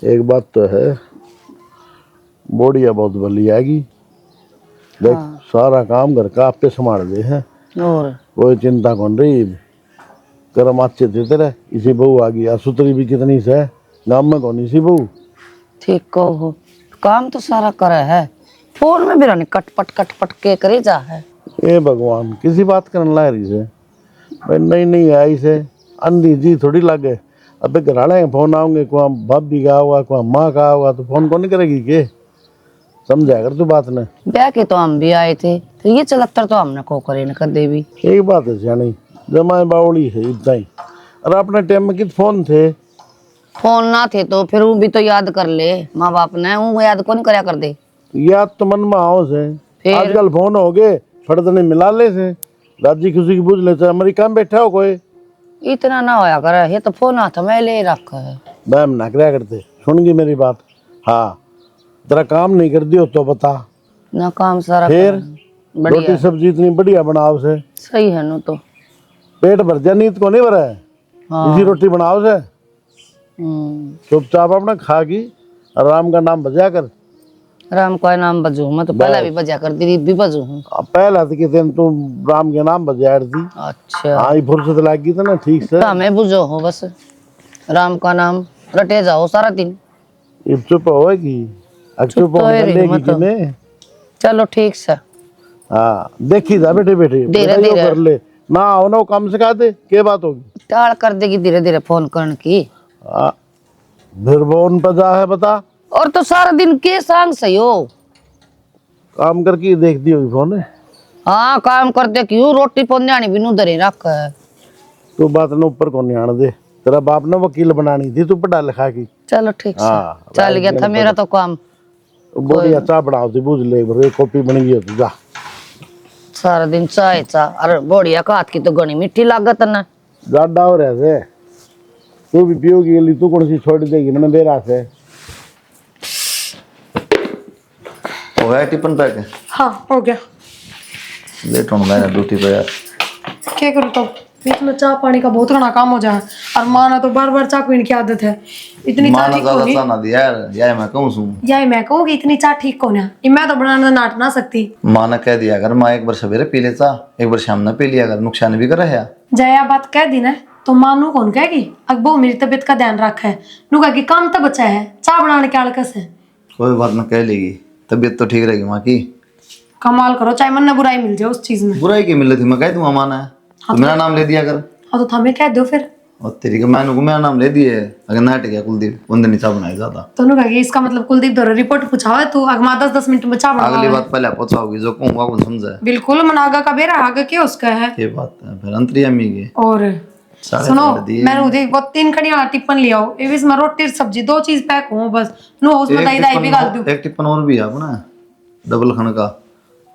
एक बात तो है, बोड़िया बहुत भली आएगी। देख सारा काम घर का आप पे संभाल दे है, और कोई चिंता कौन रही। कर्म अच्छे थे तेरे, इसी बहू आ गई। सुतरी भी कितनी से गाँव में कौन सी बहू। ठीक कहो, काम तो सारा करे है, फोन में भी रानी कटपट के करे जा है। ए भगवान, किसी बात करने ला रही से भाई, नहीं नहीं आई से अंधी जी थोड़ी लागे। अबे घराले फोन आओगे, को भाभी का होगा, को माँ का होगा, तो फोन कौन करेगी के। समझा कर तू बात ने। ब्याह के तो हम भी आए थे, तो ये चलत्तर तो हमने को करे न कर दे भी। एक बात है सियानी, जमाए बावड़ी है इतना ही। और अपने टाइम में कित फोन थे। फोन ना थे तो फिर वो भी तो याद कर ले, माँ बाप ने वो याद कौन करया कर दे। याद तो मन में आओ से, फिर आजकल फोन हो गए फटदने मिला ले से, राजी खुशी की पूछ ले से अमेरिका में बैठा हो कोई। इतना ना होया करे, ये तो फोन हाथ में ले रखा है। मैम ना कराया करते, सुन गई मेरी बात। हाँ, तेरा काम नहीं कर दियो तो बता। ना काम सारा फिर बढ़िया रोटी सब्जी इतनी बढ़िया बनाओ से, सही है नो तो। पेट भर जा, नींद को नहीं भरा है। हाँ। इसी रोटी बनाओ से, चुपचाप अपना खा की राम का नाम बजा कर। राम का नाम बजू, मैं तो पहले भी बजा कर दी भी बजू हूँ। पहला तो किसी दिन तू राम के नाम बजा दी। अच्छा हाँ, ये फुर्सत लगी तो ना ठीक से। हमें बुझो हो बस, राम का नाम रटे जाओ सारा दिन। ये चुप होएगी, चुप तो होने रही लेगी मतलब। कि नहीं। चलो ठीक से। हाँ, देखी जा बेटे बेटे धीरे धीरे कर ले ना, हो ना कम से दे के बात होगी। टाल कर देगी धीरे धीरे फोन करने की। हाँ, फिर वो उन पर जा है बता। और तो सारा दिन के सांग सही हो, काम करके देखती होगी फोन है। हाँ काम करते क्यों, रोटी पौंध्यानी भी नुदरे रख है। तू बात ने ऊपर को नहीं आने दे, तेरा बाप ने वकील बनानी थी, तू पढ़ा लिखा की। चलो ठीक से। हाँ, चल गया था मेरा तो काम। बढ़िया चाय बनाओ थी, बुझ ले एक कॉपी बन गई होती जा। सारा दिन चाय चा, अरे बोड़िया का हाथ की तो घनी मीठी लागत ना। ज्यादा हो रहे थे, तू भी पियोगी, तू कौन सी छोड़ देगी मैंने बेरा से। हो गया टिफिन पैक? हाँ हो गया। लेट होने लगा ड्यूटी पे यार। क्या करूँ तो बीच में चाय पानी का बहुत घना काम हो जाए, और माँ ने तो बार बार चाय पीने की आदत है। इतनी चाय माना ठीक ज्यादा होनी चा ना दिया यार, यार मैं कहूँ सू। यही मैं कहूँगी, इतनी चाय ठीक कौन है, ये मैं तो बनाना नाट ना सकती। माँ ने कह दिया अगर माँ एक बार सवेरे पी ले चा, एक बार शाम ने पी लिया, अगर नुकसान भी करे है। जया बात कह दी ना तो माँ नू कौन कहेगी, अकबो मेरी तबीयत का ध्यान रखा है, नू कहेगी काम तो बचा है, चाय बनाने की आलकस है। कोई बात ना कह लेगी, तबीयत तो ठीक रहेगी माँ की। कमाल करो, चाहे मन न बुराई मिल जाए उस चीज में। बुराई की मिल रही थी, मैं कह दूँ माँ ने तो मेरा नाम ले दिया कर। हाँ तो थमे कह दो फिर। और तेरी के मैंने को मेरा नाम ले दिए, अगर ना हट गया कुलदीप उन दिन चाय बनाई ज्यादा। तो नू कहेगी इसका मतलब कुलदीप दो रिपोर्ट पूछा है तू, अगमा 10-10 मिनट में चाय बना। अगली बात पहले पहुंचाओगी, जो कहूँगा कौन समझे। बिल्कुल, मन आगा का बेरा आगा क्या उसका है। ये बात है फिर अंतर्यामी की। और साढ़े सुनो, चार दिए। मैंने उधर वो 3 कड़िया टिप्पन लिया हो, ये इसमें रोटी सब्जी 2 चीज पैक हो बस। नो उसमें दही दही भी डाल दूं। एक टिप्पन और भी है अपना डबल खन का,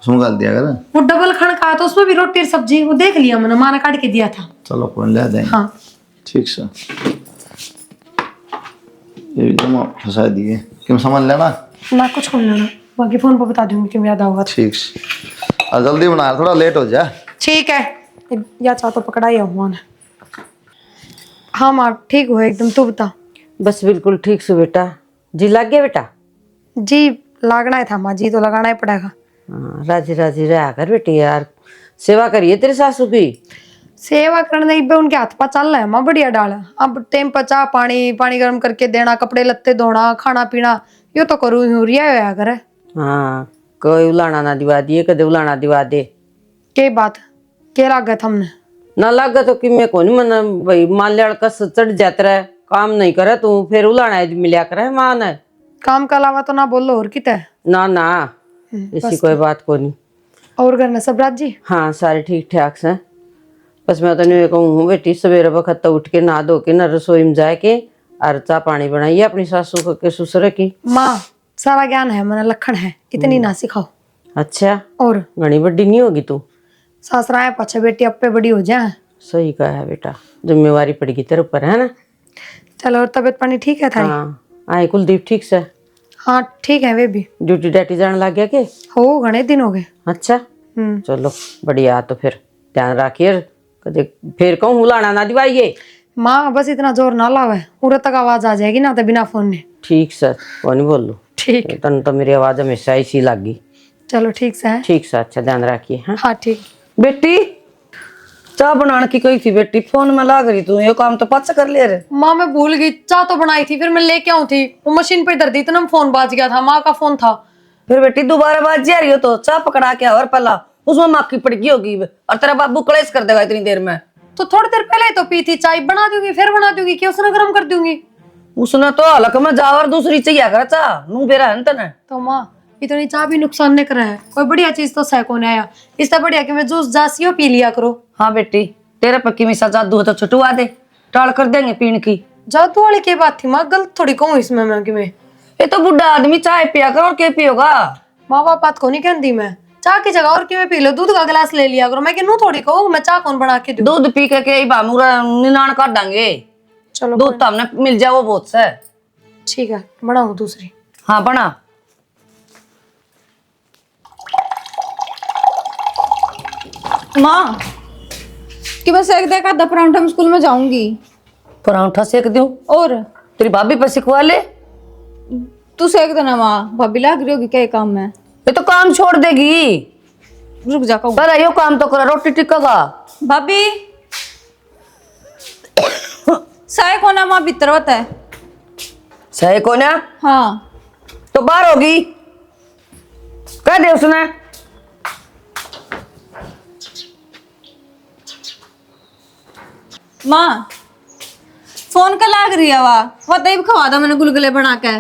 उसमें डाल दिया कर। वो डबल खंड का है तो उसमें भी रोटी और सब्जी, वो देख लिया मैंने, माँ ने काट के दिया था। चलो कोई ले देंगे। हाँ ठीक से ये भी तुम फंसा दिए, क्यों समझ लेना। ना कुछ खोल लेना, बाकी फोन पर बता दूंगी क्यों याद आऊंगा। ठीक से और जल्दी बना, थोड़ा लेट हो जाए। ठीक है, या चाह तो पकड़ा ही हुआ ने। हाँ माँ ठीक हो एकदम, तू बता। बस बिल्कुल ठीक से बेटा। जी लग गया बेटा? जी लागना है था माँ जी, तो लगाना ही पड़ेगा। हाँ, राजी राजी रहा कर बेटी यार, सेवा करिए तेरे सासू की। सेवा करने इब्बे उनके हाथ पा चल रहा है माँ, बढ़िया डाल। अब टाइम पर चाह पानी पानी गर्म करके देना, कपड़े लत्ते धोना, खाना पीना, यो तो करूँ ही रिया होया करे। हाँ, कोई उलाना ना दिवा दिए, कदे उलाना दिवा दे। के बात के लाग हमने ना लागा तो कि मैं कौन मन भाई मान लिया कस चढ़ जाता रहे, काम नहीं करे तू फिर उलाना मिलिया करे मां ने। काम के अलावा तो ना बोलो और कित है। ना ना ऐसी कोई बात को नहीं। और घर में सब राजी? हाँ सारे ठीक ठाक से। बस मैं तो नहीं कहूँ बेटी सवेरे वक्त उठ के नहा धो के ना रसोई में जाके और चाह पानी बनाइए अपनी सासू के ससुर की। माँ सारा ज्ञान है, मैंने लखन है, इतनी ना सिखाओ। अच्छा, और घनी बड़ी नहीं होगी तू? सासरा पाछे बेटी अब पे बड़ी हो जाए। सही कहा है बेटा, जिम्मेवारी पड़ेगी तेरे ऊपर है ना। चलो और तबीयत पानी ठीक है थारी? हाँ आए कुलदीप ठीक से? हाँ ठीक है, वे भी ड्यूटी डाटी जाने लग गया के? हो घने दिन हो गए। अच्छा चलो बढ़िया, तो फिर ध्यान रखिए, कदे फिर कहूँ हुलाना ना दिवाइए। माँ बस इतना जोर ना लावे, पूरे तक आवाज आ जाएगी ना तो बिना फोन ने। ठीक सर, वो नहीं बोल लो। ठीक। तन तो मेरी आवाज हमेशा ऐसी लगी। चलो ठीक से है। ठीक सर, अच्छा ध्यान रखिए। हाँ हाँ ठीक। बेटी चाय बनाने की कही थी बेटी, फोन में लाग रही तू, ये काम तो पच कर ले रे। माँ मैं भूल गई, चाय तो बनाई थी फिर मैं लेके आऊँ थी, वो मशीन पे इधर दी इतना फोन बाज गया था, माँ का फोन था। फिर बेटी दोबारा बात जा रही हो तो चाय पकड़ा के और पहला उसमें माखी पड़ गई होगी और तेरा बाबू कलेश कर देगा इतनी देर में। तो थोड़ी देर पहले ही तो पी थी चाय, बना दूंगी फिर बना दूंगी कि उसने गर्म कर दूंगी। उसने तो हलक में जावर दूसरी चाहिए कर चा नू बेरा है तने। तो माँ इतनी चाय भी नुकसान नहीं करा है, कोई बढ़िया चीज तो सह को नहीं आया, इससे बढ़िया कि मैं जूस जासियो पी लिया करो। हाँ बेटी तेरे पक्की मिसा जादू है तो छुटवा दे, टाल कर देंगे पीने की। जादू वाली की बात थी माँ, गलत थोड़ी कहूँ इसमें मैं कि मैं। ये तो बुढ़ा आदमी चाय पिया कर और क्या पियोगा। माँ बाप बात को नहीं कहती मैं, चाय की जगह और कि मैं पी लो, दूध का गिलास ले लिया करो, मैं कि नू थोड़ी कहूँ मैं चाय कौन बना के दूं। दूध पी के बामूरा निनान काट देंगे। चलो दूध तो हमने मिल जाए वो बहुत से। ठीक है बनाऊ दूसरी। हाँ बना। माँ कि बस एक देखा आधा परांठा मैं स्कूल में जाऊंगी। परांठा सेक दूं और तेरी भाभी पर सिखवा ले। तू सेक देना माँ, भाभी लाग रही होगी क्या काम में। ये तो काम छोड़ देगी। रुक जा कहूँ। पर यो काम तो करा, रोटी टिक्का भाभी साय को ना माँ भीतर होता है। सही को ना हाँ तो बाहर होगी, कह दे उसने। माँ फोन का लाग रही है वह तब खवा दो मैंने गुलगुले बना के।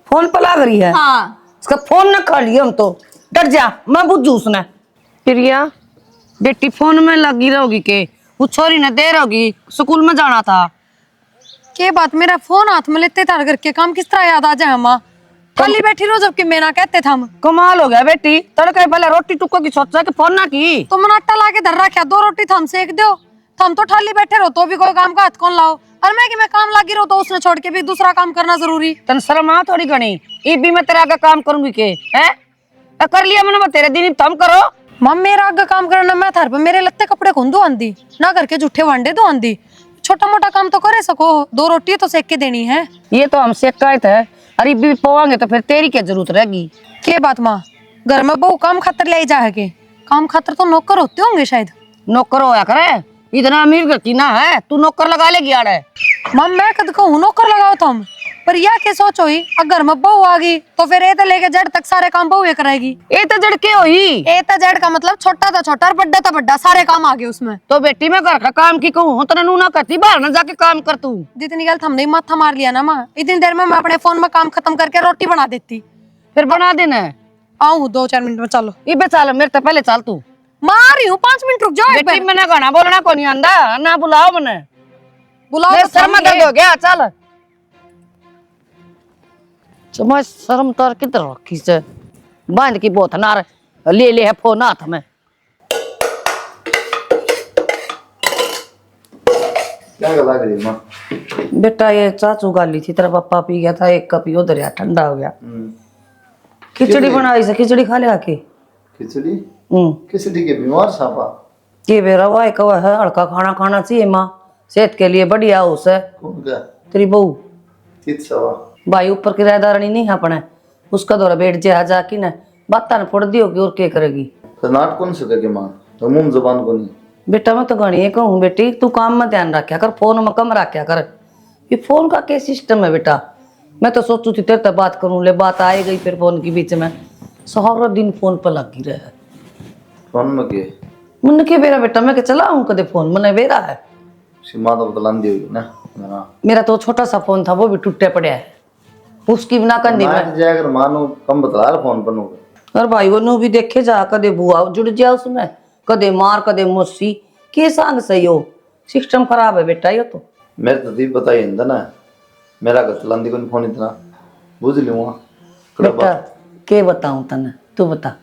फोन पर लाग रही है। हाँ उसका फोन न खा लिया हम तो, डर जा मैं बुझू उसने। प्रिया बेटी फोन में लगी रहोगी के वो छोरी ने दे रहोगी, स्कूल में जाना था। के बात, मेरा फोन हाथ में लेते था घर के काम किस तरह याद आ जाए माँ, खाली बैठी रहो जबकि मैं ना कहते थे हम। कमाल हो गया बेटी, तड़के पहले रोटी टुक्को की सोचा कि फोन ना की। तो मैंने आटा ला के धर रखा, 2 रोटी थम सेक दो, थम तो ठाली बैठे रहो तो भी कोई काम का हाथ कौन लाओ, और मैं कि मैं काम लगी रहो तो उसने छोड़ के भी दूसरा काम करना जरूरी। तन शर्म आ थोड़ी घनी, ई भी मैं तेरे आगे काम करूंगी के हैं? कर लिया मैंने, तेरे दिन तुम करो। मम मेरा आगे काम करना, मैं थार पे मेरे लत्ते कपड़े खुंदो आंदी ना, करके जूठे वांडे दो आंदी, छोटा मोटा काम तो करे सको, 2 रोटी तो सेक के देनी है। ये तो हम सेक का थे, अरे भी पवाएंगे तो फिर तेरी क्या जरूरत रहेगी। के बात माँ, घर में बहू काम खातर ले जा के, काम खातर तो नौकर होते होंगे शायद। नौकर होया करे, इतना अमीर घर की ना है, तू नौकर लगा लेगी आड़े। मम मैं कद कहूँ नौकर लगाओ तुम, पर यह के सोचो ही अगर मैं बहू आ गई तो फिर ए तो लेके जड़ तक सारे काम बहू ही कराएगी। ये तो जड़ के होई। ए तो जड़ का मतलब छोटा था छोटा और बड्डा था बड्डा, सारे काम आ गए उसमें। तो बेटी मैं घर का काम की कहूँ तो नू ना करती, बाहर ना जाके काम कर तू। जितनी गलत हमने माथा मार लिया ना माँ, इतनी देर में मैं अपने फोन में काम खत्म करके रोटी बना देती। फिर बना देना। आऊँ 2-4 मिनट में, चलो। इबे चल, मेरे तो पहले चल तू। मार रही हूँ, 5 मिनट रुक जाओ। एक बेटी बार मैंने गाना बोलना को नहीं आंदा, ना बुलाओ मैंने, बुलाओ मेरे तो सर में थम दर्द गए। हो गया। चल मैं शर्म तर किधर रखी से, बांध की बोत नार ले ले है फोन हाथ में। क्या गला करी माँ? बेटा ये चाचू गाली थी, तेरा पापा पी गया था 1 कप, यो दरिया ठंडा हो गया। खिचड़ी बनाई से, खिचड़ी खा ले आके। खिचड़ी? खिचड़ी के बीमार सापा? ये बेरा वाह कवा है, हल्का खाना खाना चाहिए माँ, सेहत के लिए बढ़िया हो से। कौन का? तेरी बहू तीत सवा भाई ऊपर किराएदारनी नहीं है अपने, उसका दौरा बैठ जा जाकी ना बात न फोड़ दी होगी और क्या करेगी। तो नाट कौन से करके माँ, तो मुंह जुबान को नहीं। बेटा मैं तो घनी कहूँ बेटी, तू काम में ध्यान रखा कर, फोन में कम रखा कर। ये फोन का क्या सिस्टम है बेटा, मैं तो सोचू थी तेरे तक बात करूँ, ले बात आई गई फिर फोन के बीच में, सारा दिन फोन पर लगी रहे। फोन में के मन के बेरा बेटा, मैं के चला हूँ कदे फोन मन बेरा है। सीमा तो बतलान दी होगी ना। मेरा तो छोटा सा फोन था वो भी टूटे पड़े है, उसकी बिना करनी मैं। जाकर मानो कम बतला रहा फोन पर नो। और भाई वो भी देखे जा, कदे बुआ जुड़ जा उसमें, कदे मार कदे मौसी के संग सही हो, सिस्टम खराब है बेटा ये तो। मेरे तो दी पता ही ना, मेरा घर चलान दी कोई फोन इतना बुझ लूँगा बेटा। के बताऊं तने, तू बता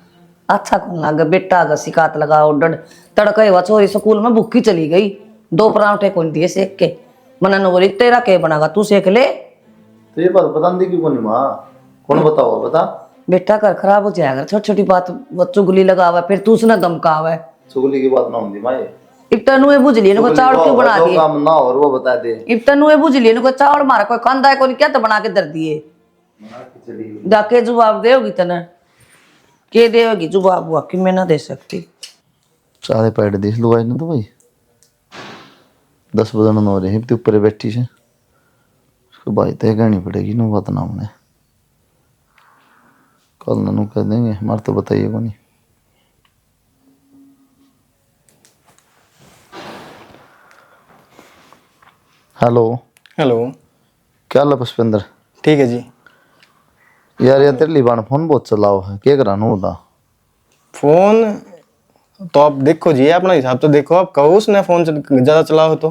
अच्छा कौन लगा बेटा, अगर शिकायत लगाओ डर तड़के हुआ चोरी स्कूल में भूखी चली गई, 2 परांठे कौन दिए सेक के, मना न बोली तेरा के बनागा तू सेक ले। तो ये बात बता दी क्यों नहीं माँ, कौन बताओ बता। बेटा घर खराब हो जाएगा, छोटी छोटी बात वो चुगली लगावा, फिर तू उसने धमकावा। चुगली की बात ना होती माँ, ये एक तनु ये बुझ लिए इनको चावल क्यों बना जो दिए? काम ना और वो बता दे। एक तनु ये बुझ लिए इनको चावल मारा कोई खांदा है कोई क्या तो बना के दर दिए। जाके जवाब देगी तना के देगी जवाब हुआ कि मैं ना दे सकती। चाले पैड देख लो आज ना तो भाई 10 बजे हो रहे हैं ऊपर बैठी से उसको भाई तय कहनी पड़ेगी ना बात ना हमने कल ना कह देंगे हमारे तो बताइए को नहीं। Hello hello. क्या हाल है पुष्पेंद्र? ठीक है जी। यार तेरे लिबान फोन बहुत चलाओ है क्या कराना होता? फोन तो आप देखो जी अपना हिसाब तो देखो आप कहो उसने फोन ज्यादा चलाओ तो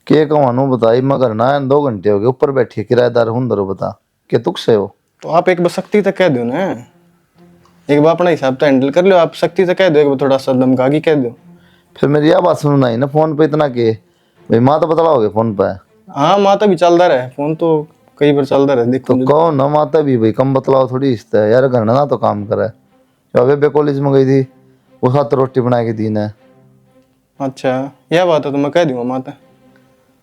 के कहवानू बताई मैं करना है 2 घंटे हो गए ऊपर बैठी किराएदार हूं दरो बता के तुक से हो तो आप एक बार सख्ती तक कह दो ना। एक बार अपना हिसाब तो हैंडल कर लो आप सख्ती से कह दो एक बार थोड़ा सा धमका के कह दो। फिर मेरी यह बात सुनना ही ना फोन पे इतना के भाई माँ तो बतलाओगे फोन पे? हाँ माता भी चलता रहे फोन तो कई बार चलता रहे देखो तो कहो ना माता भी भाई कम बतलाओ थोड़ी इस्ता है यार घर ना तो काम करे। जब वे कॉलेज में गई थी वो साथ रोटी बना के दी ने। अच्छा यह बात है तो मैं कह दूंगा माता।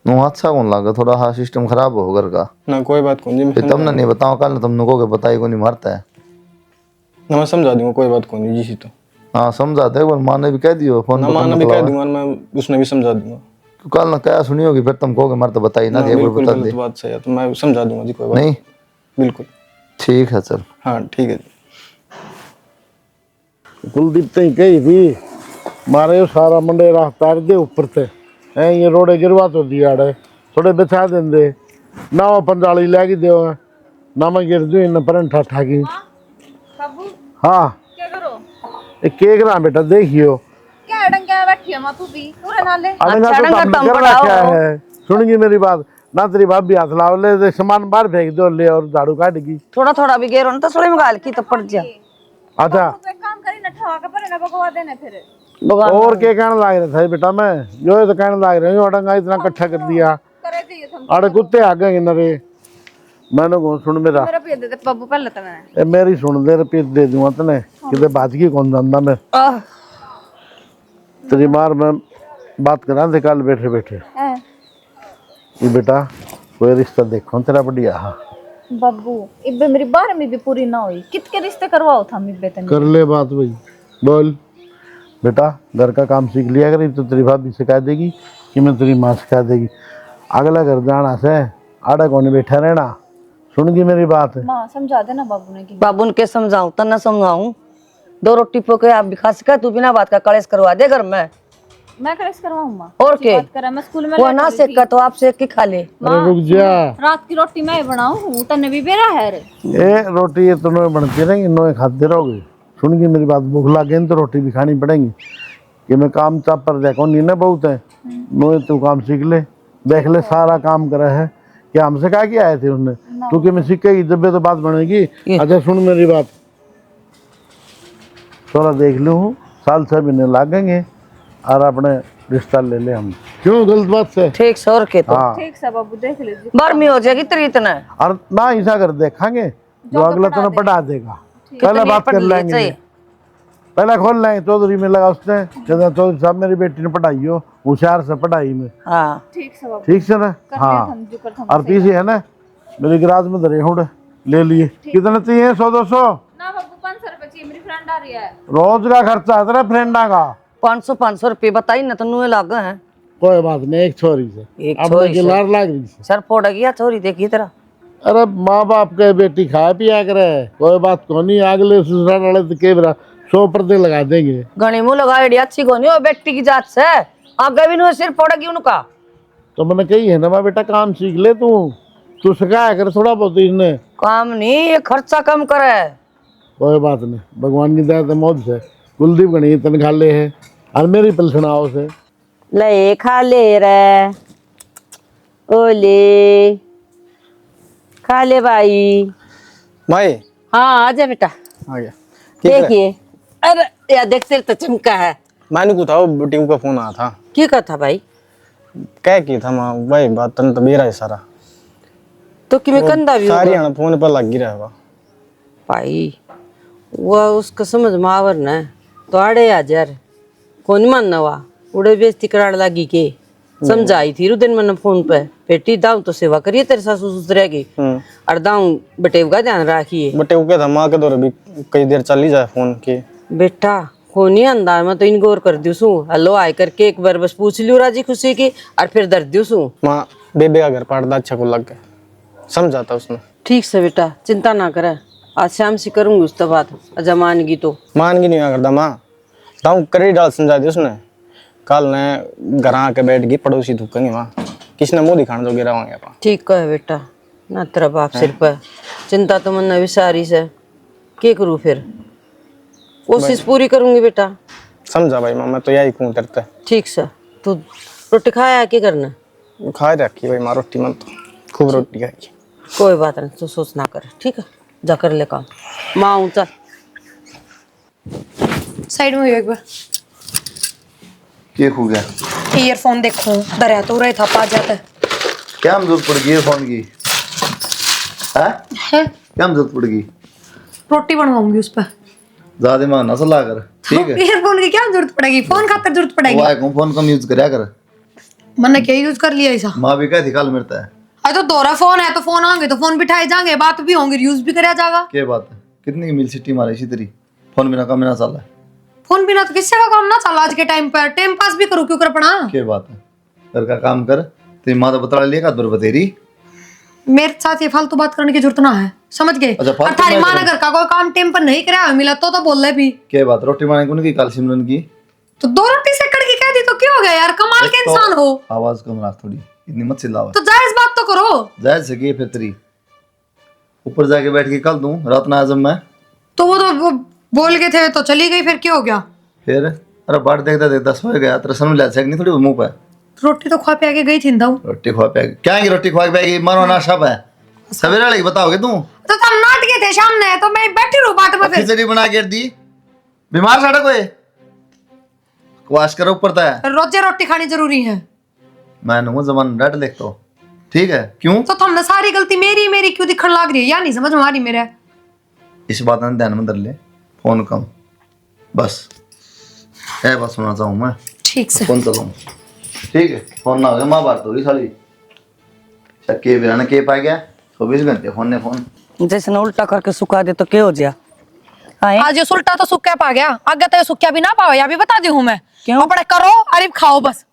नो अच्छा कौन लगा थोड़ा हाँ सिस्टम खराब हो घर का। ना कोई बात कौन जी फिर तुमने नहीं बताओ कल तुमने कहोगे बताई को नहीं मारता है ना मैं समझा दूंगा कोई बात कौन जी तो। हाँ समझाते एक बार माँ ने भी कह दियो फोन ना माँ ने भी कह दूंगा मैं उसने भी समझा दूंगा। कल ना क्या सुनी होगी फिर तुम कहोगे मार तो बताई ना एक बार बिल्कुल बता गलत दे। बात सही है तो मैं समझा दूंगा जी कोई बात नहीं बिल्कुल ठीक है चल। हाँ ठीक है जी। कुलदीप तो कही थी मारे यो सारा मंडे राह तार दे ऊपर ते है ये रोड़े गिरवा तो दिया है थोड़े बिछा देंदे ना वो पंजाली लैगी दो ना मैं गिर दूँ इन पर ठा की। हाँ क्या करो ये केक ना बेटा देखियो क्या डंगा बैठी है मां तू भी पूरे नाले अड़ंगा अच्छा, तो अड़ंगा तुमने तुम कर पढ़ाओ। रखा है। सुनेंगी मेरी बात ना तेरी भाभी हाथ लाओ ले दे सामान बाहर फेंक दो ले और झाड़ू काटेगी। थोड़ा थोड़ा भी गेरो ना तो थोड़ी मगाल की तो पड़ जा। अच्छा तू एक काम करी ना ठवा के पर ना बगवा देने फिर भगवान और क्या कहने लाग रहे थे बेटा मैं यो तो कहने लाग रहे हूँ अड़ंगा इतना इकट्ठा कर दिया करे दिए तुम अड़े कुत्ते आ गए नरे मैंने कहो सुन मेरा मेरा पे दे बाबू पहले तो मैंने ए मेरी सुन दे रुपये दे दूंगा तने कितने बाजगी कौन जानता मैं आह, तेरी मार मैं बात करा थे कल बैठे बैठे ये बेटा कोई रिश्ता देखो तेरा बढ़िया हाँ बाबू इबे मेरी 12वीं भी पूरी ना हुई कितके रिश्ते करवाओ था इबे तने कर ले बात भाई बोल बेटा घर का काम सीख लिया करी तो तेरी भाभी सिखा देगी कि मैं तेरी माँ सिखा देगी अगला घर जाना से आड़ा कौन बैठा रहना सुनगी मेरी बात मां समझा देना बाबू ने कि बाबू उनके समझाऊं तो ना समझाऊं 2 रोटी पके आप भी खा सका तू बिना बात का कलेश करवा दे घर में मैं कलेश करवाऊं मां और के बात करा मैं स्कूल में वो ना सेका तो आप सेक के खा ले। अरे रुक जा रात की रोटी मैं बनाऊं तने भी बेरा है रे ये रोटी ये तो नोए बनती रहेंगी नोए खाते रहोगे सुनगी मेरी बात भूख लगे तो रोटी भी खानी पड़ेगी कि मैं काम चाप पर देखो नहीं ना बहुत है नोए तू काम सीख ले देख ले सारा काम करा है क्या हमसे कहा कि आए थे उन्होंने तू कि मैं सीखेगी जब भी तो बात बनेगी। अच्छा सुन मेरी बात थोड़ा देख लूँ साल 6 महीने लागेंगे और अपने रिश्ता ले ले हम क्यों गलत बात से ठीक सौर के तो हाँ ठीक सा बाबू देख लीजिए बर्मी हो जाएगी तेरी इतना और ना ऐसा कर देखांगे जो अगला तो पढ़ा देगा पहले बात कर लेंगे पहले खोल लेंगे चौधरी में लगा उसने कहता चौधरी साहब मेरी बेटी ने पढ़ाई हो होशियार से पढ़ाई में हाँ ठीक सा बाबू ठीक से ना हाँ हम जो कर हम और तीसरी है ना मेरी गिराज में धरे हुड ले लिए कितने चाहिए 100-200 ना बाबू 500 रुपए चाहिए मेरी फ्रेंड आ रही है रोज का खर्चा है तेरा फ्रेंडा का 500 रुपये बताई ना तो नुए लाग हैं कोई बात नहीं एक छोरी से एक अब छोरी की से। लार लाग रही से सर फोड़ गया छोरी देखी तेरा अरे माँ बाप के बेटी खा पिया करे कोई बात को नहीं अगले ससुराल वाले तो के 100 पर्दे लगा देंगे घनी मुंह लगा एडी अच्छी कोनी हो बेटी की जात से आगे भी नुए सिर फोड़ेगी उनका तो मैंने कही है ना माँ बेटा काम सीख ले तू सिखाया कर थोड़ा बहुत इसने काम नहीं ये खर्चा कम करे कोई बात नहीं भगवान की दया से मौज से कुलदीप गणी तनखा ले है और मेरी पलसनाओ से ले खा ले रे ओले खा ले भाई। भाई हाँ आजा बेटा आ गया देखिए अरे या देख सिर तो चमका है। मैंने को था वो टीम का फोन आया था क्या कहा भाई क्या की था माँ भाई बात तन तो बेरा है सारा तो कि मैं कंधा भी सारी होगा आना फोन पर लग गिरा है भाई वो उसका समझ मावर न तो आड़े आ यार कौन मानना हुआ उड़े बेइज्जती कराने लगी के समझाई थी रू दिन मैंने फोन पे बेटी दाऊ तो सेवा करिए तेरे सासू ससुर की और दाऊ बेटे का ध्यान रखिए। बटे वो क्या था माँ के दौर अभी कई देर चली जाए फोन के। बेटा को नहीं आंदा मैं तो इन गौर कर दियो सू हेलो आय करके एक बार बस पूछ लियो राजी खुशी की और फिर दर्द दियो सू। माँ बेबे का घर पाटदा अच्छा को लग गया समझाता उसने। ठीक से बेटा चिंता ना करे आज शाम से करूंगी उसके बाद अजा मानगी तो मानगी नहीं करता माँ ताऊ करी डाल समझा दी उसने। कल ने घर आके बैठ गई पड़ोसी धुकेंगे वहाँ किसने मुंह दिखाने जो गिरा होंगे अपन। ठीक है बेटा ना तेरा बाप सिर पर चिंता तो मन विसारी से क्या करूँ फिर कोशिश पूरी करूंगी बेटा। समझा भाई माँ मैं तो यही कहूँ तेरे। ठीक से तू रोटी खाया क्या करना खा रखी भाई माँ रोटी मन तो खूब रोटी खाई। कोई बात नहीं तू सोच ना कर ठीक है जा कर ले काम माँ हूँ चल साइड में हुई एक बार क्या हो गया? ईयरफोन देखो दरिया तो रहे था पा जाता है। क्या जरूरत पड़ गई ईयरफोन की? है क्या जरूरत पड़ गई? रोटी बनवाऊंगी उस पर ज्यादा दिमाग ना चला कर ठीक है। ईयरफोन की क्या जरूरत पड़ेगी फोन खातर जरूरत पड़ेगी। वो आए को फोन कम यूज करया कर। मैंने क्या यूज कर लिया ऐसा। माँ भी कहती कल मिलता है। अरे तो दोरा फोन है तो फोन आएंगे तो फोन बिठाए जाएंगे बात भी होंगी यूज भी कराया जाएगा। क्या बात है कितनी की मिल सिटी मारे इसी तेरी फोन बिना काम ना चला है। फोन बिना तो किससे का काम ना चला आज के टाइम पर टाइम पास भी करो क्यों कर पड़ा। क्या बात है घर का काम कर तेरी माँ तो बता लिया का बतेरी मेरे साथ ये फालतू बात करने की जरूरत ना है समझ गए। अच्छा, फालतू थारी बात माँ ने घर का कोई काम टाइम पर नहीं कराया मिला तो बोल रहे भी। क्या बात रोटी बनाने कौन की काल सिमरन की तो दो रोटी से कड़ की कह दी तो क्या हो गया यार कमाल के इंसान हो। आवाज कम रख थोड़ी इतनी मत चिल्लावा। तो जायज बात तो करो। जायज सकी फिर तेरी ऊपर जाके बैठ के कल दूं रात ना आजम मैं तो वो बोल गए थे तो चली गई फिर क्या हो गया। फिर अरे बाट देखता देखता सो गया तेरा समझ ला नहीं थोड़ी मुंह पे रोटी तो खा पे आके गई थी दाऊ। रोटी खवा पाएगी क्या की रोटी खवा पाएगी मारो ना सब है सवेरे वाले बताओगे तू तो तुम नाट गए थे सामने तो मैं बैठी रहूं बाट में फिर। खिचड़ी बना के दी बीमार साढ़े कोई क्वाश करो ऊपर था रोजे रोटी खानी जरूरी है। मैं नू जमान डाट लिख तो ठीक है क्यों तो तुमने सारी गलती मेरी क्यों दिखने लग रही है या नहीं समझ में आ रही मेरे। इस बात ने ध्यान में धर ले फोन कम बस है बस सुनना चाहूँ मैं ठीक से फोन चलाऊँ ठीक है फोन ना हो गया माँ बात होगी साली के बिना के पा गया 24 घंटे फोन ने फोन जैसे ना उल्टा करके सुखा दे तो क्या हो जाए। आए आज ये सुल्टा तो सुक्का पा गया आगे तो ये सुक्का भी ना पाओ या भी बता दी हूँ मैं। क्यों? अपने करो अरे खाओ बस।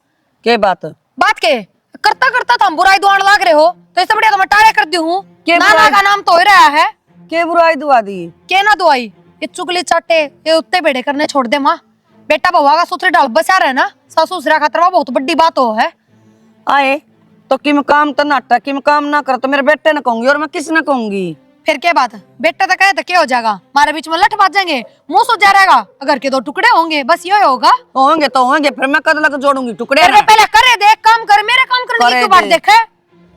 क्या बात बात के करता करता तो हम बुराई दुआन लाग रहे हो तो इससे बढ़िया तो मैं टारे कर दी हूँ। क्या नाना बुराई? का नाम तो ही रहा है क्या बुराई दुआ दी के ना दुआई ये चुगली चाटे ये उत्ते बेड़े करने छोड़ दे माँ। बेटा बउआ का सूत्र डाल बसा रहे ना सासू ससुरा खातर बहुत बड़ी बात हो है। आए तो किम काम तो नाटा किम काम ना कर तो मेरे बेटे ने कहूंगी और मैं किस ने कहूंगी। फिर क्या बात बेटा तो कहे तो क्या हो जाएगा हमारे बीच में लठ बाज जाएंगे मुंह सूझ जाएगा अगर के दो टुकड़े होंगे बस ये होगा। होंगे तो होंगे फिर मैं कद लग जोड़ूंगी टुकड़े फिर मैं पहले करे देख काम कर मेरे काम करने की करे क्यों बात दे। देखे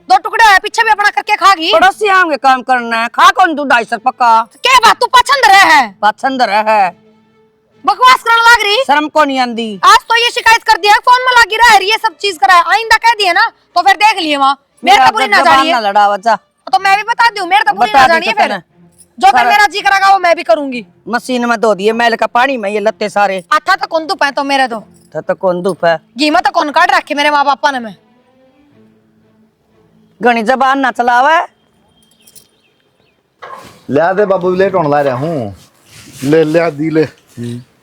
दो टुकड़े है पीछे भी अपना करके खागी। पड़ोसी आएंगे काम करना है खा कौन तू 250 पक्का क्या बात तू पसंद रहे है पसंद है बकवास करने लग रही। शर्म को नहीं आंदी। आज तो ये शिकायत कर दिया फोन में लगी रहा है ये सब चीज करा है आइंदा कह दिया ना तो फिर देख लिए वहाँ मेरे तो बुरी ना जानी है लड़ा बच्चा तो मैं भी बता दूं मेरे तो बुरी बता ना दी जानी है तो फिर तने। जो फिर मेरा जी करेगा वो मैं भी करूंगी। मशीन में धो दिए मैल का पानी में ये लत्ते सारे अच्छा तो कौन धूप है तो मेरे तो कौन धूप है घी में तो कौन काट रखे मेरे माँ बापा ने मैं घनी जबान ना चलावे ले दे बाबू लेट होने ला रहा हूँ ले ले दी ले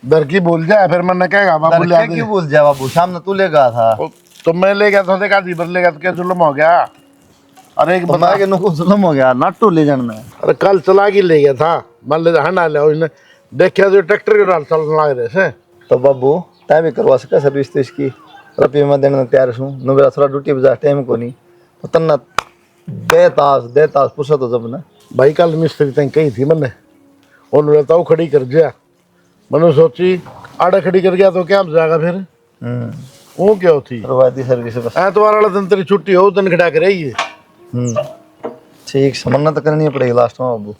दर की बोल जाए फिर मैंने कहेगा बाबू ले क्यों बोल जाए बाबू सामने तू ले गया था तो मैं ले गया था देखा दी पर ले गया तो क्या जुल्म हो गया। अरे एक तो बता मैं के नुको जुल्म हो गया नाटू ले जाने में अरे कल चला के ले गया था मान ले हना ले उसने देखा तो ट्रैक्टर के डाल चलने लग रहे से तो बाबू तय भी करवा सका सर्विस तो इसकी रुपये में देने तैयार हूँ न मेरा थोड़ा ड्यूटी बजा टाइम को नहीं तो तन्ना दे तास पूछा तो जब ना भाई कल मिस्त्री तक कही थी मैंने उन्होंने बताओ खड़ी कर दिया मैंने सोची आड़ा खड़ी कर गया तो क्या जाएगा फिर वो क्या होती करवा दी सर्विस बस ऐतवार वाला दिन तेरी छुट्टी हो दिन खड़ा के रही ठीक समझना तो करनी पड़ेगी लास्ट में बाबू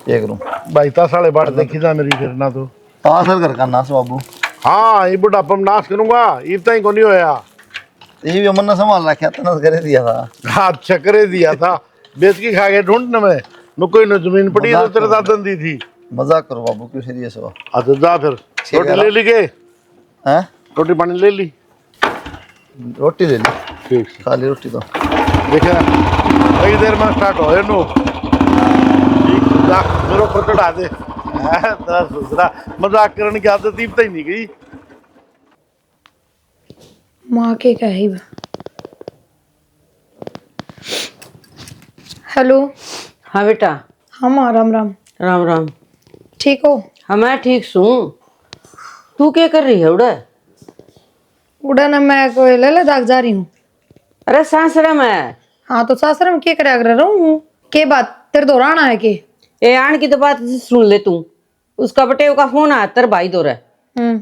ये करूँ भाई ता साढ़े बाट देखी जा मेरी फिर ना तो तासर कर करना से बाबू हाँ ये बुढ़ापा में नाश करूंगा इतना ही को नहीं होया ये भी अमन ने संभाल रखा था ना करे दिया था हाँ चक्रे दिया था बेच के खा गए ढूंढने में न कोई न जमीन पड़ी तो तेरे दादन दी थी मजाक करो बाबू क्यों सीरियस हो अच्छा जा फिर रोटी ले ली गए हैं रोटी पानी ले ली? रोटी ले ली, ठीक से खा ली रोटी तो। देखा कई देर में स्टार्ट हो नो ठीक जा मेरे ऊपर चढ़ा दे तेरा दूसरा मजाक करने की आदत ही नहीं गई। माँ के क्या है? हेलो। हाँ बेटा। हाँ माँ, राम राम। राम राम। ठीक हो? हाँ मैं ठीक हूँ। तू क्या कर रही है उड़ा? उड़न मैं कोई ले लद्दाख जा रही हूँ। अरे सासरा में। हाँ तो सासरम के करे अगर रहूँ हूँ के बात तेरे दोराना है के? ए आन की तो बात सुन ले तू। उसका बटेव का फोन आया तेरे भाई दो रहा।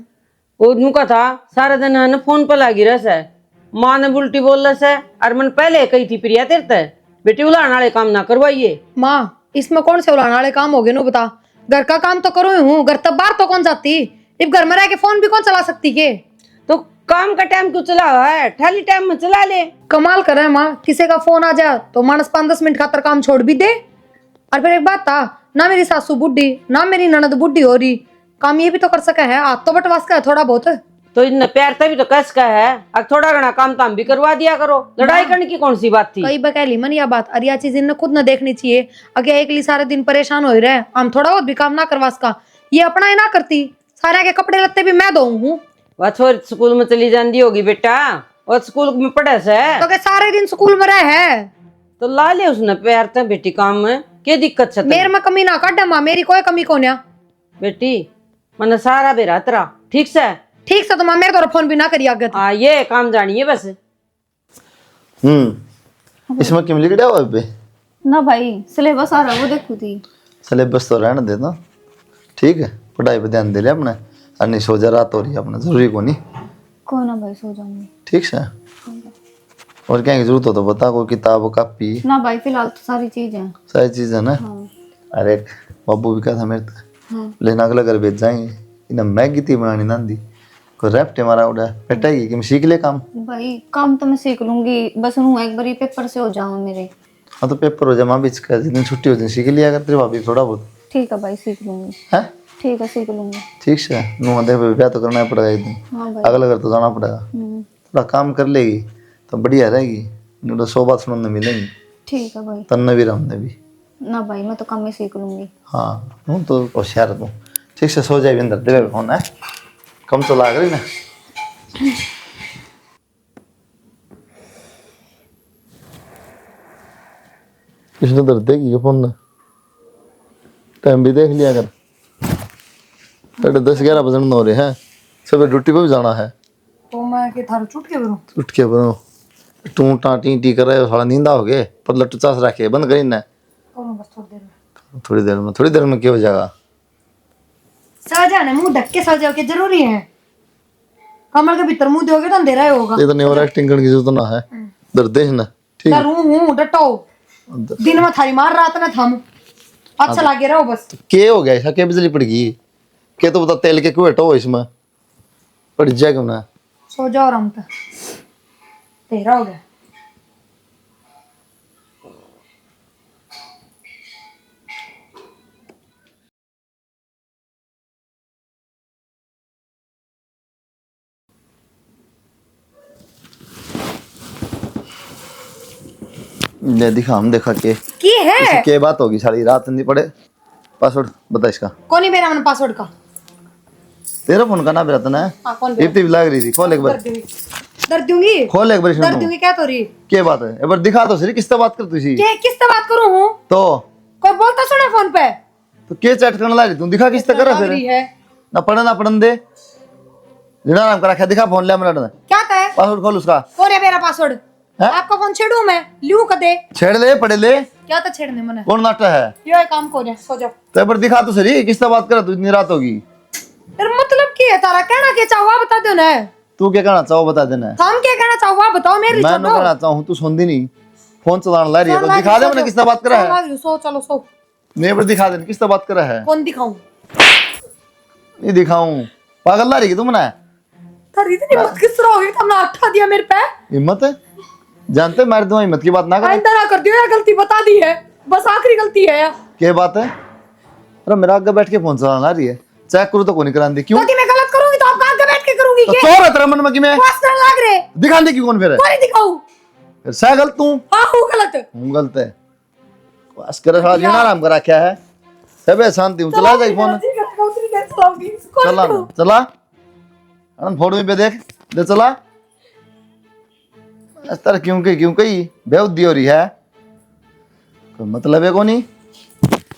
वो नुका था सारा दिन है ना फोन पर लगी रहा है। माँ ने उल्टी बोल रहा है और मन पहले कही थी प्रिया तेरे ते बेटी उलाने वाले काम ना करवाइए। माँ इसमें कौन से उलाने वाले काम हो गए नो बता? घर का काम तो करो ही हूँ, घर तब बाहर तो कौन जाती? जब घर में रह के फोन भी कौन चला सकती के? तो काम का टाइम क्यों चला हुआ है? खाली टाइम में चला ले। कमाल करे माँ, किसी का फोन आ जाए तो मानस 5-10 मिनट खातर काम छोड़ भी दे। और फिर एक बात था ना, मेरी सासू बुढ़ी ना मेरी ननद बुढ़ी हो रही, काम ये भी तो कर सका है, हाथ तो बटवास का है थोड़ा बहुत। तो इन प्यार तभी तो कस का है। अब थोड़ा घना काम ताम भी करवा दिया करो। लड़ाई करने की कौन सी बात थी? कई बकैली मन यह बात, अरे यह चीज इन्हें खुद न देखनी चाहिए। अगर एक लिए सारे दिन परेशान हो रहे हम थोड़ा बहुत भी काम ना करवा सका, ये अपना ही ना करती। सारे के कपड़े लत्ते भी मैं दूं हूँ। वह छोरी स्कूल में चली जाती होगी बेटा, और स्कूल में पढ़े से तो के सारे दिन स्कूल में रहे है तो ला ले उसने प्यार ते बेटी काम में क्या दिक्कत है? मेरे में कमी ना काट माँ, मेरी कोई कमी को ना बेटी मन सारा बेरा तेरा ठीक से। ठीक से तो माँ मेरे तो फोन भी ना करी आगे। हाँ ये काम जानिए बस। इसमें क्यों लिख हुआ पे? ना भाई सिलेबस आ रहा वो देखू थी। सिलेबस तो रहने दे ना, ठीक है, पढ़ाई पे ध्यान दे ले अपने। और नहीं सो जा, रात हो रही है अपने, जरूरी को नहीं। को ना भाई सो जाऊंगी। ठीक है, और क्या की जरूरत हो तो बता, कोई किताब कॉपी? ना भाई फिलहाल तो सारी चीज है। सारी चीज है ना। हाँ। अरे बाबू भी कहा था मेरे तक हाँ। लेना अगला घर भेज जाएंगे। इन्हें मैगी थी बनानी नांदी को रैप्ट हमारा उड़ा पेटाएगी कि मैं सीख ले काम। भाई काम तो मैं सीख लूंगी, बस हूँ एक बारी पेपर से हो जाऊँ मेरे। हाँ तो पेपर हो जमा बीच का, जिस दिन छुट्टी हो दिन सीख लिया कर तेरे भाभी थोड़ा बहुत। ठीक है भाई सीख लूंगी। है ठीक है सीख लूंगी। ठीक है, नुआ दे ब्याह तो करना ही पड़ेगा एक दिन। हाँ भाई। अगला घर तो जाना पड़ेगा। थोड़ा काम कर लेगी तो बढ़िया रहेगी, नहीं तो 100 बात सुनने मिलेंगी। ठीक है भाई। तन्ने भी रहने भी। ना भाई मैं तो काम ही सीख लूंगी। हाँ हूँ तो होशियार तू। ठीक से सो जाए अंदर तेरे फोन है कम तो लाग रही ना। किसने दर्द देगी फोन ना, टाइम भी देख लिया कर। 10-11 बजन हो रहे हैं, सुबह ड्यूटी पे भी जाना है। तो मैं के थारो छूट के बरो उठ के बनो टू टा टी टी कर रहे हो, साला नींदा हो गए पर लट्टू चास रखे बंद करी ना। बस थोड़ी देर में क्या हो जाएगा? सो जाने, मुंह ढक के सो जाओ के जरूरी है। कमर के भीतर मुंह दोगे तो अंधेरा ही होगा। इतनी ओवर एक्टिंग करने की जरूरत ना है, दर्द देख ना। ठीक है, डरू हूँ डटो, दिन में थारी मार रात में थम अच्छा लगे रहो बस। के हो गया ऐसा, क्या बिजली पड़ गई? के तो बता तेल के क्यों हटो इसमें पड़ जाएगा ना। सो जाओ आराम से, तेरा हो गया। ले दिखा, हम देखा के की है इसे के बात होगी सारी रात नहीं पड़े। पासवर्ड बता इसका। कौन ही मेरा मन पासवर्ड का? तेरा फोन का ना मेरा तो ना हाँ कौन इतनी लग रही थी। खोल एक बार, दर दूंगी खोल एक बार दर दूंगी। क्या तो रही क्या बात है? एक बार दिखा तो सही, किससे बात कर तू इसी के किससे बात करूं हूँ? तो कोई बोलता सुना फोन पे तो के चैट करने ला रही तू? दिखा किससे कर फिर रही है। ना पढ़न दे जिना नाम करा दिखा फोन ले मेरा क्या कहे? पासवर्ड खोल उसका। कौन है मेरा पासवर्ड? आपका फोन छेड़ू मैं लू कदे? छेड़ ले पढ़े ले, क्या तो छेड़ने मने? कौन नाटा है? ये काम को जा सो जाओ। तो एक बार दिखा तो सही किससे बात कर तू, इतनी रात होगी। तेरा मतलब क्या है? तारा कहना क्या चाहुआ बता दो ना। तू क्या कहना चाहो बता देना। हम क्या कहना चाहुआ बताओ मेरी मैं नो कहना चाहूँ तू सुनती नहीं, फोन चलाने ला रही है तो दिखा दे मैंने किससे बात करा है। सो चलो सो। नहीं पर दिखा दे किससे बात करा है। कौन दिखाऊं? नहीं दिखाऊं, पागल ला रही है तू मना। तारी इतनी हिम्मत किस तरह होगी? तुमने अट्ठा दिया मेरे पे। हिम्मत है जानते मार दूंगा, हिम्मत की बात ना कर। आइंदा ना कर दियो, या गलती बता दी है, बस आखिरी गलती है। क्या बात है? अरे मेरा आगे बैठ के फोन चलाना रही है, चेक करूँ तो कौन करा दी क्यों? तो मैं गलत करूंगी तो आप आगे बैठ के करूंगी। दिखाऊंगी तो के चोर है तेरा मन में कि मैं बस ना लाग रे दिखाने की कौन फिर है कोई दिखाऊं फिर सह गलत तू हां हूं गलत हूं गलत है बस कर साला जीना आराम करा क्या है सबे शांति हूं चला जाए फोन उतनी देर चलाऊंगी चला ना, चला अन फोटो पे देख ले चला इस तरह क्यों कही बेउद्दी हो रही है कोई मतलब है कोनी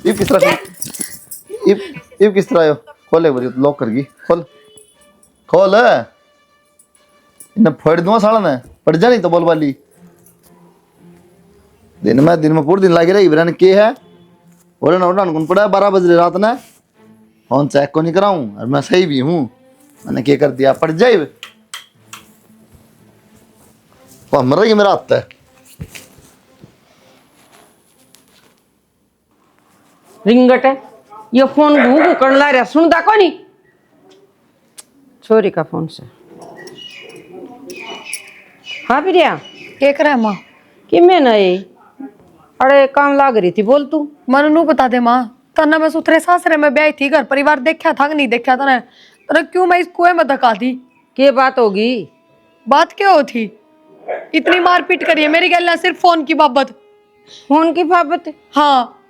इब किस तरह इब किस तरह आयो खोले बरी लॉक कर गई खोल इन फोड़ दूंगा साला ने पड़ जा नहीं तो बोल वाली दिन में पूरे दिन लगे रही बरन के है बोले ना उड़ान कौन पड़ा 12 बजे रात ने फोन चेक को नहीं कराऊं और मैं सही भी हूं मैंने क्या कर दिया पड़ जाए वो मर रही मेरा हाथ है रिंगट है ये फोन घू कर ला रहा सुनता को नहीं छोरी का फोन से हाँ प्रिया के करे मां कि मैं नहीं अरे काम लाग रही थी बोल तू मन नु बता दे मां तना मैं सुथरे सासरे में ब्याही थी घर परिवार देखा था कि नहीं देखा था तने क्यों मैं इस कुएं में धका दी के बात होगी बात क्या हो थी इतनी मारपीट करी है मेरी गल सिर्फ फोन की बाबत फोन की बाबत हाँ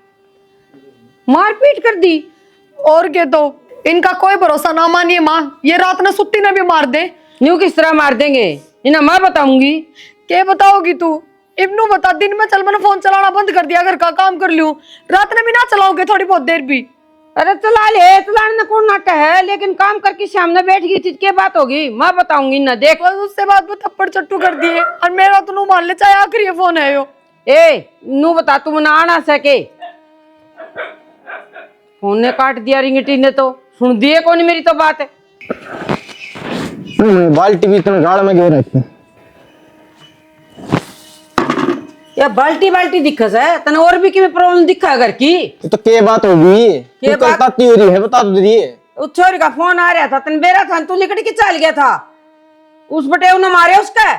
मारपीट कर दी और क्या तो इनका कोई भरोसा ना मानिए माँ ये रात में सुत्ती ने भी मार दे न्यू किस तरह मार देंगे इन्हें मैं बताऊंगी क्या बताओगी तू इब्नू बता दिन में चल मैंने फोन चलाना बंद कर दिया घर का काम कर लूं रात में भी ना चलाओगे थोड़ी बहुत देर भी अरे चला ले चलाने में कौन नाटक है लेकिन काम करके सामने बैठ गई थी क्या बात होगी मैं बताऊंगी ना देख बस उससे बाद में थप्पड़ चट्टू कर दिए और मेरा तो नू मान ले चाहे आखिरी फोन है यो ए नू बता तू ना आ ना सके फोन ने काट दिया रिंगटी ने तो सुन दिए कौन मेरी तो बात है बाल्टी भी इतना गाड़ में क्यों रखी या बाल्टी बाल्टी दिक्कत है तने और भी किमें प्रॉब्लम दिखा है घर की तो के बात होगी के तू बात? करता हो रही है बता तो रही है उस छोरी का फोन आ रहा था तन बेरा था तू लिकड़ के चल गया था उस बटे उन्हें मारे उसका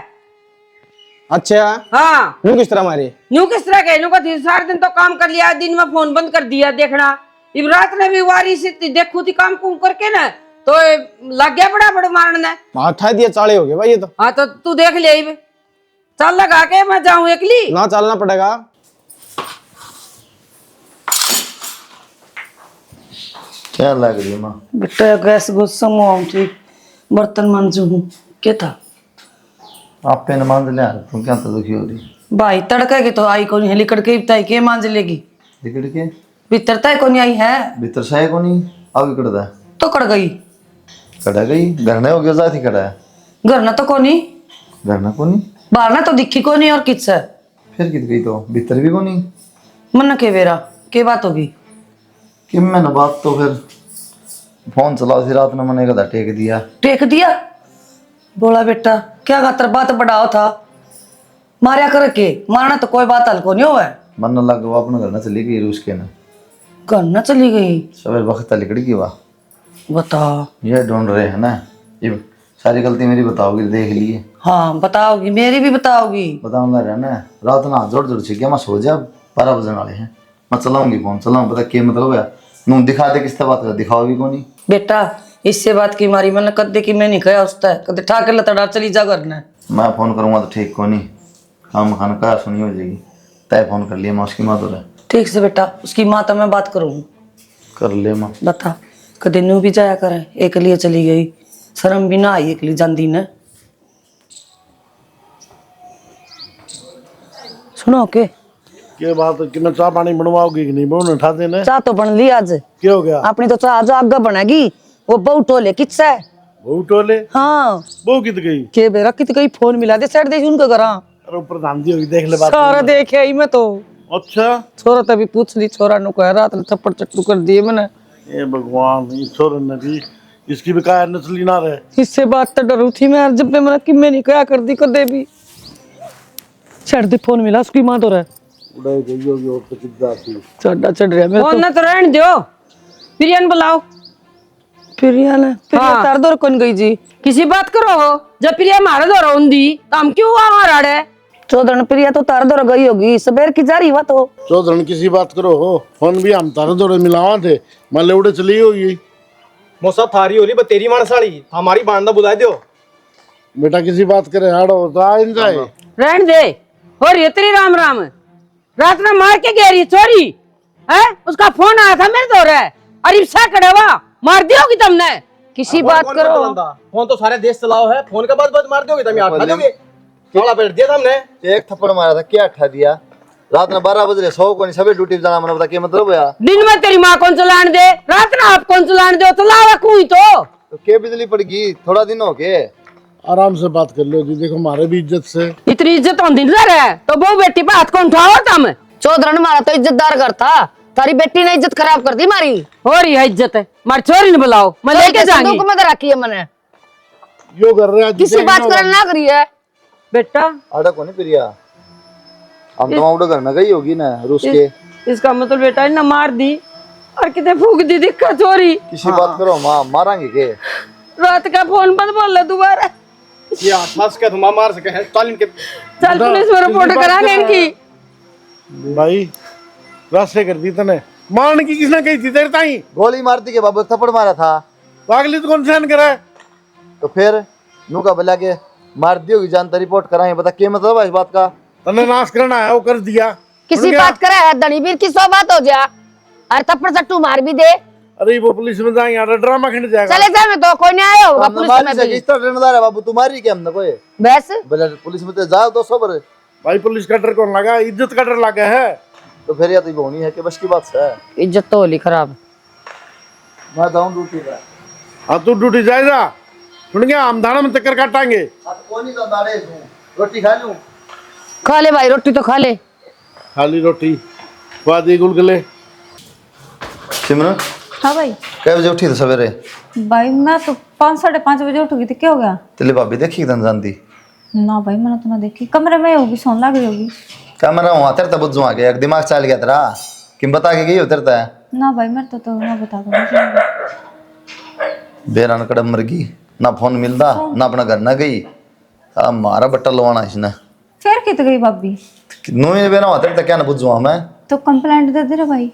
अच्छा हाँ यूं किस तरह मारी न्यू किस तरह के न्यू का सारा दिन तो काम कर लिया दिन में फोन बंद कर दिया देखना इब रात ने भी वारी से देखू थी काम कुम करके ना तो लग गया बड़ा मारने माथा दिया चाले हो गए भाई ये तो हाँ तो तू देख ले इब चल लगा के मैं जाऊं एकली ना चलना पड़ेगा क्या लग रही है माँ बेटा गैस गुस्सा मुआऊं थी बर्तन मांजू हूँ क्या था आप पे न मान ले तुम क्या तो दुखी हो रही भाई तड़का की तो आई कौन है लिकड़ के बताई के मांज लेगी दिकड़ के भीतर तय कौन आई है भीतर साय को नहीं आगे कड़दा तो कड़ गई कड़ा गई घर ने हो गया जाती कड़ा है घर ना तो कोनी घर ना को नहीं बाहर ना तो दिखी कोनी और किस है फिर कित गई तो भीतर भी को नहीं मन के वेरा के बात होगी कि मैंने बात तो फिर फोन चलाओ थी रात में मैंने कदा टेक दिया टेक दिया बोला बेटा क्या खातर बात बढ़ाओ था मारिया कर के मारना तो कोई बात हल्को नहीं हुआ मन लग वो अपने घर ना चली गई रूस के ना घर ना चली गई सवेर वक्त लिकड़ी की वाह बता ये ढूंढ रहे हैं ना ये सारी गलती मेरी बताओगी देख लिए हाँ बताओगी मेरी भी बताओगी बताऊंगा रहना रात ना जोड़ जोड़ छिके मैं सो जा 12 बजने वाले हैं मैं चलाऊंगी फोन चलाऊं पता क्या मतलब है नू दिखा दे किस बात कर दिखाओ भी को नहीं बेटा इससे बात की मारी मैंने कदे की मैं नहीं कहा उसका कदे ठाकर लतड़ा चली जा करना मैं फोन करूंगा तो ठीक को नहीं काम खाना कहा सुनी हो जाएगी तय फोन कर लिया मैं उसकी माँ तो रहे ठीक से बेटा उसकी माँ तो मैं बात करूँ कर ले माँ बता कदे नू भी जाया करे एक लिए चली गई शर्म भी ना आई एक लिए जांदी ने सुनो के बात कि मैं चाह पानी बनवाओगी कि नहीं बनने उठा देने चाह तो बन ली आज क्या हो गया अपनी तो चाह आज आगे बनेगी वो बहु टोले किससे बहु टोले हाँ बहु कित गई के बेरा कित गई फोन मिला दे सेट दे उनका करा अरे ऊपर ध्यान दी होगी देख ले बात सारा देखे आई मैं तो अच्छा छोरा तभी पूछ ली छोरा नु कह रात थप्पड़ चट्टू कर दिए मैंने ये भगवान ये छोर ने भी इसकी भी काया नस्ली ना रहे इससे बात तो डरू थी मैं जब भी मैंने कि मैं नहीं कहा कर दी कदे भी छड़ दे फोन मिला उसकी मां तो रहे उड़ाई गई होगी और तो कितना थी चढ़ा चढ़ रहा मेरे फोन ना तो रहने दो प्रियन बुलाओ प्रिया ने प्रिया हाँ। तार दौर कौन गई जी किसी बात करो हो जब प्रिया मारे दो रोंदी तो हम क्यों वहां रड़े चौधरी प्रिया तो तार दौर गई होगी सबेर की जा रही हुआ तो चौधरी किसी बात करो हो फोन भी हम तारे दौरे मिलावा थे मान ले उड़े चली होगी मौसा थारी हो रही बस तेरी मानसाली हमारी बांधा बुला दो। बेटा किसी बात करे हाड़ो तो आ इन जाए। रहन दे। हो रही है तेरी राम राम। रात में मार के गहरी चोरी है। उसका फोन आया था मेरे दौर है। अरे सा कड़वा मार दियोगी तुमने। किसी बात करो। फोन तो सारे देश चलाओ है, फोन के बाद मार दोगे तुम, आठ दोगे थोड़ा पेट दिया था हमने। एक थप्पड़ मारा था, क्या अट्ठा दिया? रात में 12 बजे 100 को नहीं सबे ड्यूटी पे जाना, मैंने बता क्या मतलब है? दिन में तेरी माँ कौन चलान दे, रात में आप कौन चलान दे, चलावा कोई तो क्या बिजली पड़ गई? थोड़ा दिन हो के आराम से बात कर लो जी, देखो हमारे भी इज्जत से। इतनी इज्जत होती है तो बहु बेटी पे हाथ कौन उठाओ तुम? चौधरन मारा तो इज्जतदार घर था, तारी बेटी ने इज्जत खराब कर दी मारी। हो रही है इज्जत है, मार छोरी ने बुलाओ, मैं लेके जाऊंगी। संदूक में रखी है मैंने। यो कर रहे हैं किसी बात करने ना करी है बेटा। आड़ा को नहीं प्रिया, हम तो उड़ो घर में गई होगी ना रूस के। इसका मतलब बेटा ने मार दी और कितने फूक दी दिक्का चोरी। किसी बात करो माँ, मारांगे के? रात का फोन बंद बोल दोबारा। ये आठास का तुम मार सके हैं स्टालिन के। चल पुलिस में रिपोर्ट कराएंगे इनकी। भाई रास्ते कर दी तने, मारने की किसने कही थी तेरे ताई? गोली मारती के बाबू थप्पड़ मारा था। पागली तो कौन सहन करा है? तो फिर नू का बुला के मार दी होगी, जानता रिपोर्ट कराएंगे। बता क्या मतलब है इस बात का? तने नाश करना है वो कर दिया। किसी बात करे है धनीवीर की सौ बात हो जा। अरे थप्पड़ सट्टू मार भी दे। अरे वो पुलिस में जाएंगे, अरे ड्रामा खिंच जाएगा। चले जाए में तो कोई नहीं आया होगा पुलिस में भी। किस तरह रहनेदार है बाबू, तुम्हारी क्या हमने कोई बस बोले पुलिस में तो जाओ तो सबर। भाई पुलिस का डर कौन लगा, इज्जत का डर लगा है। तो फिर या तो होनी है कि बस की बात है। इज्जत तो होली खराब। मैं जाऊं ड्यूटी पे। हाँ तू ड्यूटी जाएगा, सुन गया? हम धाना में चक्कर काटांगे। कौन तो दाड़े रोटी खा लूं? खा ले भाई, रोटी तो खा ले। खाली रोटी वादी गुलगुले। सिमरन हाँ भाई। कै बजे उठी थी सवेरे? भाई मैं तो 5 साढ़े 5 बजे उठूंगी तो क्या हो गया? तेरी भाभी देखी तन जानती? ना भाई मैंने तो ना देखी, कमरे में होगी, सोन लग रही होगी। क्या मैं वहां तेरे तब बुझ आ गया, दिमाग चल गया तेरा। किम बता के गई हो तेरे? ना भाई मेरे तो ना बता दो। बेरान कड़म मर गई, ना फोन मिलता ना अपना घर ना गई। मारा बट्टा लवाना इसने। फिर कित गई भाभी? नो ही बेरा हुआ तेरे क्या ना बुझुआ मैं? तो कंप्लेंट दे दे रे भाई।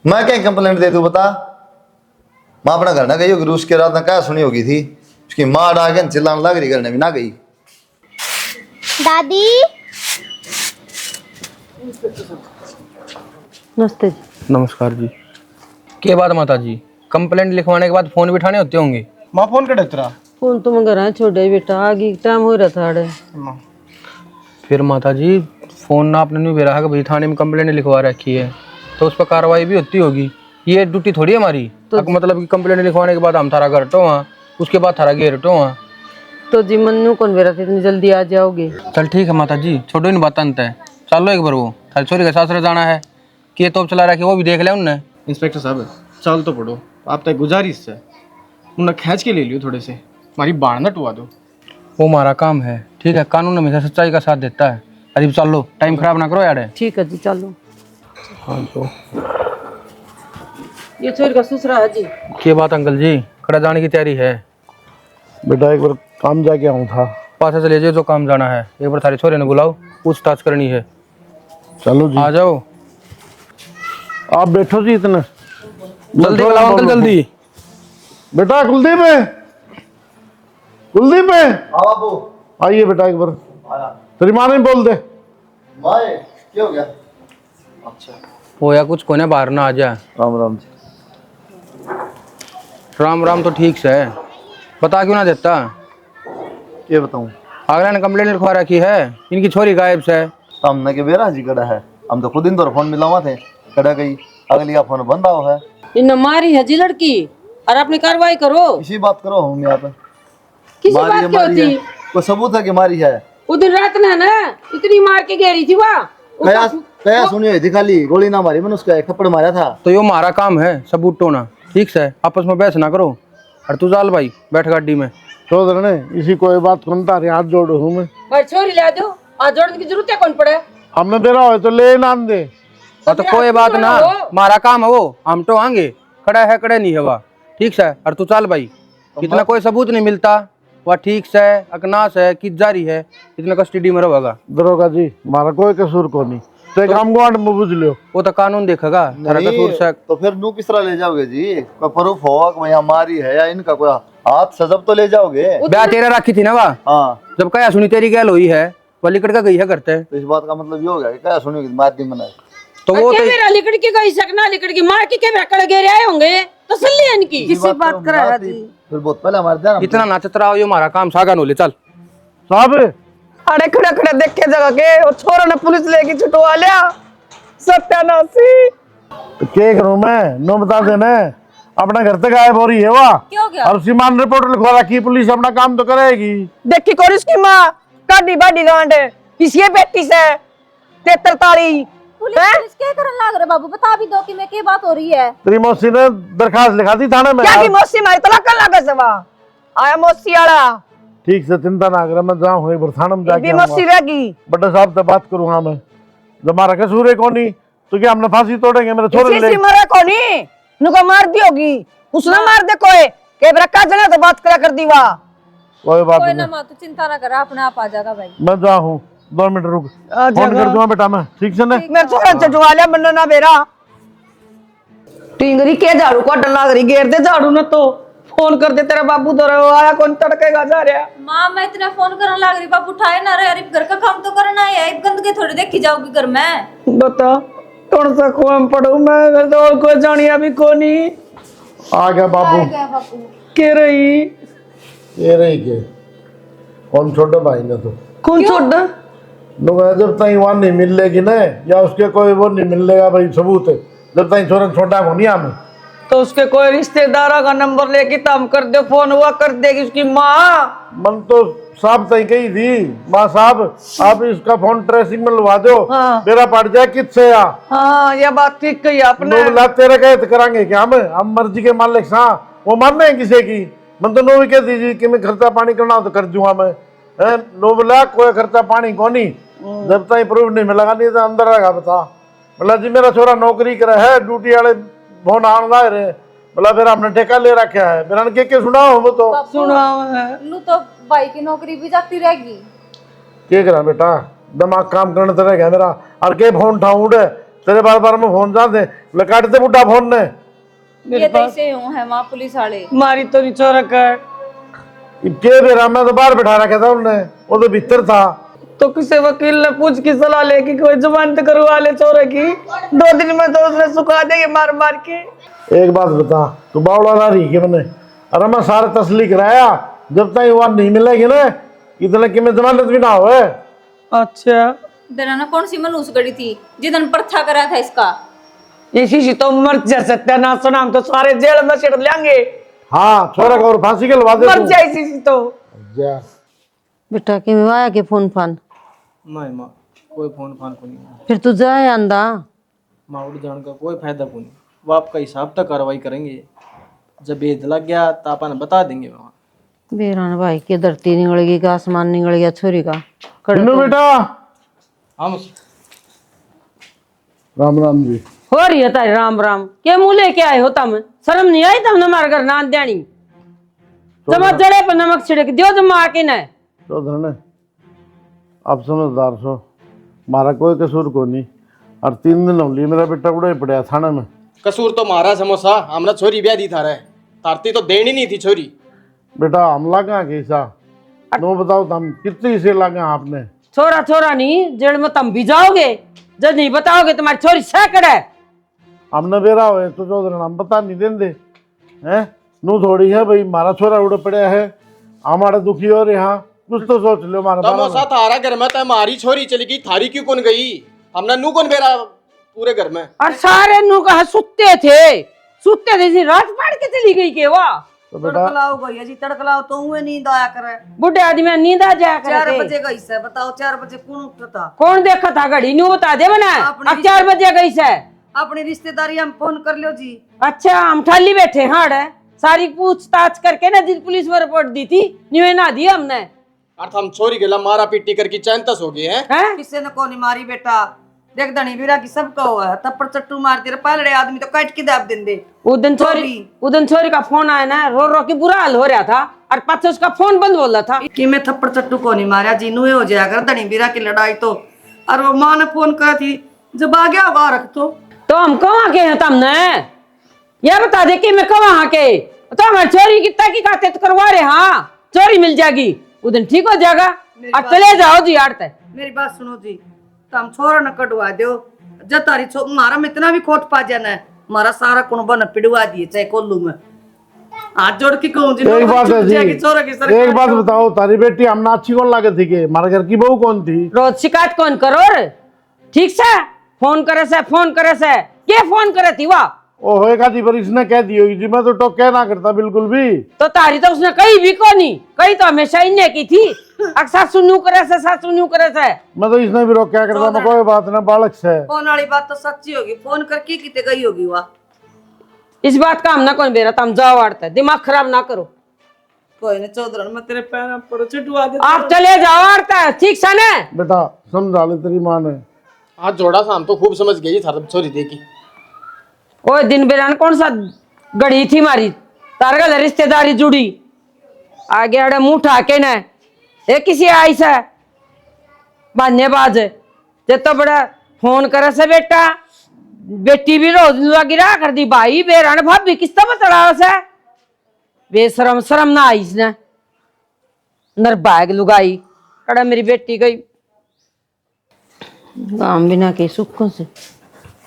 मैं क्या कंप्लेंट दे तू बता? माँ अपना घर ना गई होगी, रूस के रात में क्या सुनी होगी थी? उसकी माँ डाके चिल्लाने लग रही, घर ने भी ना गई। दादी नमस्ते। नमस्कार जी। क्या बात माता जी, कंप्लेंट लिखवाने के बाद फोन भी उठाने होते होंगे? माँ फोन कटे तेरा? फोन तुम घर छोड़े बेटा, आगे टाइम हो रहा था अड़े। फिर माता जी फोन ना आपने नहीं बेरा है कि भाई थाने में कंप्लेंट लिखवा रखी है तो उस पर कार्रवाई भी होती होगी। ये ड्यूटी थोड़ी है हमारी तो मतलब कि कंप्लेंट लिखवाने के बाद हम थारा घर हटो वहाँ, उसके बाद थारा घेर हटो वहाँ। तो जी मन्नू कौन बेरा थे, इतनी जल्दी आ जाओगे? चल ठीक है माता जी, छोड़ो इन बात अंत है। चलो एक बार वो थारी छोरी के सासरे जाना है कि ये तोप चला रखी वो भी देख ले उनने। इंस्पेक्टर साहब चल तो पढ़ो, आप तक गुजारिश है उन्हें खींच के ले लियो, थोड़े से हमारी बाढ़ न टुवा दो। वो हमारा काम है, ठीक है? कानून हमेशा सच्चाई का साथ देता है। अरे चलो टाइम खराब ना करो यार। ठीक है जी चलो। हाँ तो ये छोरी का ससुरा है जी। क्या बात अंकल जी, खड़ा जाने की तैयारी है? बेटा एक बार काम जाके आऊँ था। पास से ले जाओ जो काम जाना है, एक बार थारे छोरे ने बुलाओ, पूछताछ करनी है। चलो जी आ जाओ। आप बैठो जी, इतना जल्दी बुलाओ अंकल जल्दी। बेटा कुलदीप है, कुलदीप है, हाँ बाबू आइए बेटा एक बार। तेरी माँ ने बोल दे। भाई क्या हो गया? हो या कुछ कोने बाहर ना आ जा। राम राम जी। राम राम तो ठीक से है, बता क्यों ना देता? ये बताऊं? अगला ने कंप्लेंट लिखवा रखी है, इनकी छोरी गायब से। सामने के बेरा जी कड़ा है, हम तो खुद इन दौर फोन मिला हुआ थे, कड़ा गई अगली का फोन बंद आओ है। इन मारी है जी लड़की और अपनी कार्रवाई करो। इसी बात करो हम यहाँ पे। किसी बात क्या होती? कोई सबूत है कि मारी है? वो दिन रात ने ना इतनी मार के घेरी थी वहाँ। कया सुनी हुई थी, खाली गोली ना मारी, मैंने उसका एक थप्पड़ मारा था। तो यो हमारा काम है सबूत टोना, ठीक से? आपस में बहस ना करो। और तू जाल भाई बैठ गाड़ी में। चौधरी ने इसी कोई बात कौन तारे हाथ जोड़ो हूँ मैं। और छोरी ला दो, आज जोड़ने की जरूरत है कौन पड़े? हमने तेरा हो तो ले नाम दे। तो कोई बात ना, हमारा काम है वो, हम तो आएंगे। खड़ा है खड़े नहीं है वह, ठीक से? और तू चल भाई, इतना कोई सबूत नहीं मिलता वह, ठीक से? अकनास है कि जारी है, इतना कस्टडी में रहेगा। दरोगा जी हमारा कोई कसूर को नहीं, तो एक काम को में बुझ लियो। वो तो कानून देखेगा तेरा कसूर से। तो फिर नू किस तरह ले जाओगे जी? कोई प्रूफ होगा कि भाई हमारी है या इनका, कोई हाथ सजब तो ले जाओगे। ब्याह तेरा रखी थी ना वहाँ, हाँ, जब कया सुनी तेरी गैल हुई है वो लिकड़ का गई है करते। तो इस बात का मतलब ये हो गया कि क्या सुनियोगे माध्यम बनाए। तो वो तो मेरा लिकड़ की गई सकना, लिकड़ की मार के भैकड़ गेरे आए होंगे तसल्ली है इनकी। किसी बात कर रहा है जी? फिर बहुत पहले हमारे ध्यान इतना नाचत रहा हो, ये हमारा काम सागन हो ले चल। साहब अरे खड़ा खड़ा देख के जगह के वो छोरा ने पुलिस लेके छुटवा लिया, सत्यानाशी। तो क्या करूं मैं, नो बता देना। अपना घर तक गायब हो रही है वह, क्या हो गया? और सीमान रिपोर्ट लिखवा रखी, पुलिस अपना काम तो करेगी। देखी कौन इसकी माँ काटी बाडी गांड किसी बेटी से 43 पुलिस क्या करने लग रहे बाबू? बता भी दो कि मैं क्या बात हो रही है। तेरी मौसी ने दरखास्त लिखा दी थाने में। क्या की मौसी मारी तलाक कर लगा सवा आया मौसी आला ठीक से चिंता ना करे, मैं जाऊँ एक बार थाने में जाके भी मौसी आऊंगा। रहेगी। बड़े साहब से बात करूंगा मैं, जब हमारा कसूर है कौन ही, तो क्या हमने फांसी तोड़ेंगे मेरे छोरे ले। इसी मरे कोनी नुको मार दी होगी, उसने मार दे कोई के रखा जना तो बात करा कर दीवा। कोई बात कोई नहीं, ना माँ, तू चिंता ना कर, अपने आप आ जाएगा भाई। मैं जाऊँ 2 मिनट रुक, फोन कर दूंगा बेटा मैं, ठीक से ना। मेरे छोरा से जुआ लिया बन्ना ना बेरा टिंगरी के झाड़ू को डर लाग रही, घेर दे झाड़ू ना तो फोन कर दे तेरा बाबू दो आया कौन तड़केगा जा रहा। माँ मैं इतना फोन करने लग रही, बाबू उठाए ना रहे। अरे घर का काम तो करना है, गंदगी थोड़ी देखी जाओगी घर में। बता कौन सा कुआं में पढ़ू मैं, घर तो और कोई जानिया भी कोनी। आ गया बाबू। के रही ये रही के कौन छोटे भाई ने तो कौन छोड़ लोग जब तक वहां नहीं मिलेगी ना, या उसके कोई वो नहीं मिलेगा भाई सबूत, जब तक छोटा छोटा को नहीं हमें। तो उसके कोई रिश्तेदार का नंबर लेके तम कर दे, फोन हुआ कर देगी उसकी माँ। मन तो साहब तय कही थी, माँ साहब आप इसका फोन ट्रेसिंग में लगा दो, हाँ। मेरा पड़ जाए किससे या। हाँ ये बात ठीक कही आपने। लोग लाते तेरे कहे करांगे क्या हम मर्जी के मालिक सा, वो मानने हैं किसी की। मन तो नो भी कह दीजिए कि मैं खर्चा पानी करना हो तो कर दूंगा मैं, नो बोला कोई खर्चा पानी को नहीं, जब तक प्रूफ नहीं मिलेगा नहीं तो अंदर रहेगा। बता बोला जी मेरा छोरा नौकरी करे है, ड्यूटी वाले फोन आने रहे, बोला फिर हमने ठेका ले रखा है, फिर के सुनाओ वो तो सुना नू तो भाई की नौकरी भी जाती रहेगी। क्या करा बेटा, दिमाग काम करने तो रह गया मेरा। और के फोन उठाऊं उड़े तेरे बार बार में फोन जाते काटते बुढ़ा फोन ने। ये तो ऐसे हूँ है माँ पुलिस वाले। मारी तो नहीं छोरा कर के बेरा मैं तो बाहर बैठा रखा था उन्होंने, वो तो भीतर था। तो किसी वकील ने पूछ की सलाह लेके कोई जमानत करवा ले छोरे की, 2 दिन में तो उसने सुखा देंगे मार मार के। एक बात बता, तू बावड़ा ना रही के मैंने, अरे मैं सारा तसली कराया, जब तक वहां नहीं मिलेगी ना इतने कि मैं जमानत भी ना हो। अच्छा देना कौन सी मनूस गड़ी थी जिधन पर्चा करा था इसका। इसी तो मर जा सत्यानाश सुना, हम तो सारे जेल में सिट लेंगे। हाँ छोरा को और फांसी के लगा दे मर तू। जाए इसी तो जा बेटा के आया के फोन फान नहीं माँ, कोई फोन फान को नहीं। फिर तू जाए अंदा माँ उड़ जाने का कोई फायदा को नहीं, वो आपका हिसाब तक कार्रवाई करेंगे, जब भेद लग गया तो अपन बता देंगे वहाँ। बेरान भाई की धरती निकल गई का आसमान निकल गया छोरी का। टिन्नू बेटा, हम राम राम जी। हो रही है तारी राम राम के मुंह लेके आए हो तम, शर्म नहीं आई तुमने हमारे घर नान देनी। जमा जड़े पर नमक छिड़क दियो जमा आके न। तो धरने आप समझदार सो, मारा कोई कसूर को नहीं, और 3 दिन हो लिए मेरा बेटा उड़ा ही पड़ा थाने में। कसूर तो मारा समोसा, हमने छोरी ब्याह दी था रे, तारती तो देनी नहीं थी छोरी। बेटा हम लगा कैसा नो बताओ तुम कितनी से लगा आपने। छोरा छोरा नहीं जेल में तुम भी जाओगे, जब नहीं बताओगे तुम्हारी छोरी सैकड़ है। हमने बेरा हुए तो चौधरी हम बता नहीं देंगे हैं, नू थोड़ी है भाई मारा छोरा उड़ पड़ा है, हमारा दुखी हो रहे। हाँ कुछ तो सोच लो हमारा तमोसा थारा घर में तो हमारी छोरी चली गई, थारी क्यों कौन गई? हमने नू कौन बेरा पूरे घर में। और सारे नु कहा सुते थे रात पड़ के चली गई के वाह। तो बेटा तड़कलाओ गई जी, तड़कलाओ तो हुए नींद आया करे। बुढ़े आदमी नींद आ जाया 4 करे। बजे गई से, बताओ 4 बजे कौन उठता? कौन देखा था घड़ी न्यू बता दे बना। अपनी अब 4 बजे गई से। अपनी रिश्तेदारी हम फोन कर लो जी। अच्छा हम ठाली बैठे हाड़ है, सारी पूछताछ करके ना जिस पुलिस में रिपोर्ट दी थी न्यू ना दी हमने। अर्थ हम छोरी गला मारा पीटी करके चैन तस हो गए हैं। हैं किसी ने कोनी मारी बेटा, देख धनी बीरा की सबका हुआ है, थप्पड़ चट्टू मार दे पहले आदमी तो काट के दाब देंगे। उदन छोरी का फोन आया ना, रो रो के बुरा हाल हो रहा था, और पाछे उसका फोन बंद बोल रहा था कि मैं थप्पड़ चट्टू को नहीं मारा जी, नुए हो जाया कर धनी बीरा की लड़ाई तो। और वो माँ ने फोन करा थी जब आ गया होगा रख तो हम कहाँ के हैं तुमने? ये बता दे कि मैं कहाँ के? तो हमारी चोरी कितना की खाते तो करवा रहे। हाँ चोरी मिल जाएगी उस दिन ठीक हो जाएगा। अब चले जाओ जी यार। मेरी बात सुनो जी, तुम छोरा न कटवा दो। जब तारी मारा में इतना भी खोट पा जाना है, मारा सारा कुनबा न पिड़वा दिए चाहे कोल्लू में। हाथ जोड़ के कहूँ जी, एक बात है जी, छोरा की एक बात बताओ, तारी बेटी हमने अच्छी कौन लागे थी के? हमारे घर की बहू कौन थी? रोज शिकायत कौन करो रे? ठीक से फोन करे से के फोन करे थी वाह? ओ होएगा जी, पर इसने कह दी होगी जी, मैं तो टोक क्या ना करता बिल्कुल भी। तो तारी तो उसने कहीं भी को नहीं, कहीं तो हमेशा इन्हें की थी। सासू न्यू करे से मैं तो इसने भी रोक क्या करता, मैं कोई बात ना, बालक से। फोन वाली बात तो सच्ची होगी, फोन करके कितने गई होगी वह। इस बात का हम ना कौन बेरा, तुम जाओ वाड़ता है, दिमाग खराब ना करो। कोई नहीं चौधरी, मैं तेरे पैर पर चिटवा दे। आप चले जाओ वाड़ता है, ठीक से ना? बेटा समझा ले तेरी माँ ने। हाथ जोड़ा था, हम तो खूब समझ गए सारा छोरी देखी। ओ दिन बेरान कौन सा गड़ी थी मारी, तार का रिश्तेदारी जुड़ी आगे अड़े मुंह ठाके न ए किसी आई से बाज जे तो बड़ा फोन करे से बेटा बेटी भी रोज गिरा कर दी भाई बेरान भाभी किस्ता बतड़ा से बेशरम शर्म ना आई इसने नरबाग लुगाई अड़ा मेरी बेटी गई काम बिना के सुखों से।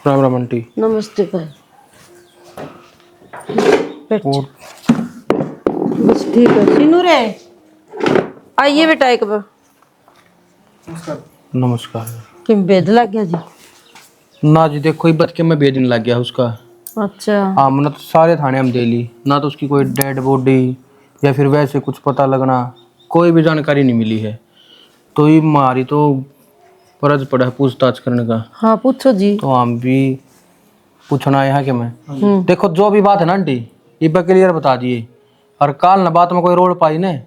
राम राम आंटी। नमस्ते भाई। बस ठीक है सीनू रे आइए बेटा एक बार। नमस्कार। किम बेद लग गया जी? ना जी देखो ही बच के मैं बेदिन लग गया उसका। अच्छा हाँ मैंने तो सारे थाने हम दे ली, ना तो उसकी कोई डेड बॉडी या फिर वैसे कुछ पता लगना, कोई भी जानकारी नहीं मिली है। तो ये हमारी तो फर्ज पड़ा है पूछताछ करने का। हाँ पूछो जी। तो हम भी पूछना आए हैं कि मैं देखो जो भी बात है ना आंटी ये क्लियर बता दिए, और काल ना बात में कोई रोड पाई ने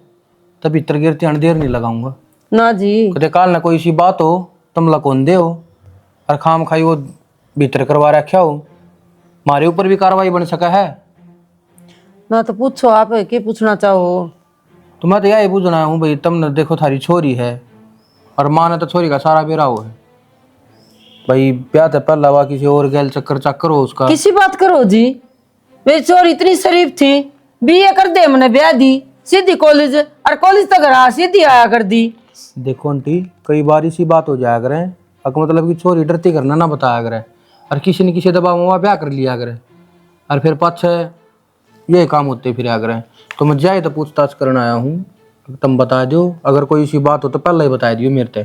तब इतर गिरती देर नहीं लगाऊंगा ना जी। कदे काल ना कोई सी बात हो तुम लकोन दे हो और खाम खाई वो भीतर करवा रखा हो, हमारे ऊपर भी कार्रवाई बन सका है ना। तो पूछो आप क्या पूछना चाहो? तो मैं तो यही पूछना हूँ भाई, तुमने देखो थारी छोरी है और माँ ने तो छोरी का सारा बेरा हो है भाई, ब्याह तो पहला हुआ किसी और गैल चक्कर हो उसका। किसी बात करो जी, मेरी छोरी इतनी शरीफ थी, बीए कर दे मैंने ब्याह दी सीधी कॉलेज, और कॉलेज तक रहा सीधी आया कर दी। देखो आंटी कई बार इसी बात हो जाया करे, अगर मतलब कि छोरी डरती करना ना बताया करे और किसी न किसी दबाव में ब्याह कर लिया करे और फिर पाछे ये काम होते फिर करे। तो मैं जाए तो पूछताछ करने आया हूँ, तुम बता दो अगर कोई ऐसी बात हो तो पहले ही बता दियो मेरे से।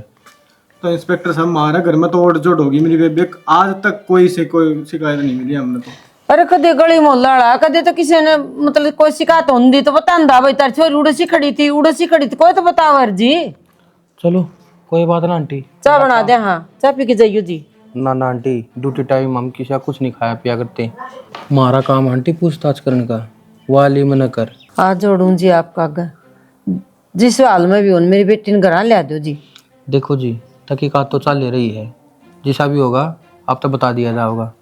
तो इंस्पेक्टर साहब हमारा घर में तो ओढ़ जोड़ होगी मेरी बेबी, आज तक कोई शिकायत नहीं मिली हमने तो। अरे कदे गली मोहल्ला कदे तो किसी ने मतलब कोई शिकायत होंगी तो बता भाई तार छोरी उड़सी खड़ी थी कोई तो बताओ जी। चलो कोई बात ना आंटी, चाय बना दे। हाँ चाय पी के जाइयो जी। ना ना आंटी ड्यूटी टाइम हम किसी का कुछ नहीं खाया पिया करते, हमारा काम आंटी पूछताछ करने का, वाली में न कर। हाथ जोड़ू जी आपका आगे, जिस हाल में भी हो मेरी बेटी ने घर ले दो जी। देखो जी तहकीकात तो चल रही है, जैसा भी होगा आप तो बता दिया जाएगा,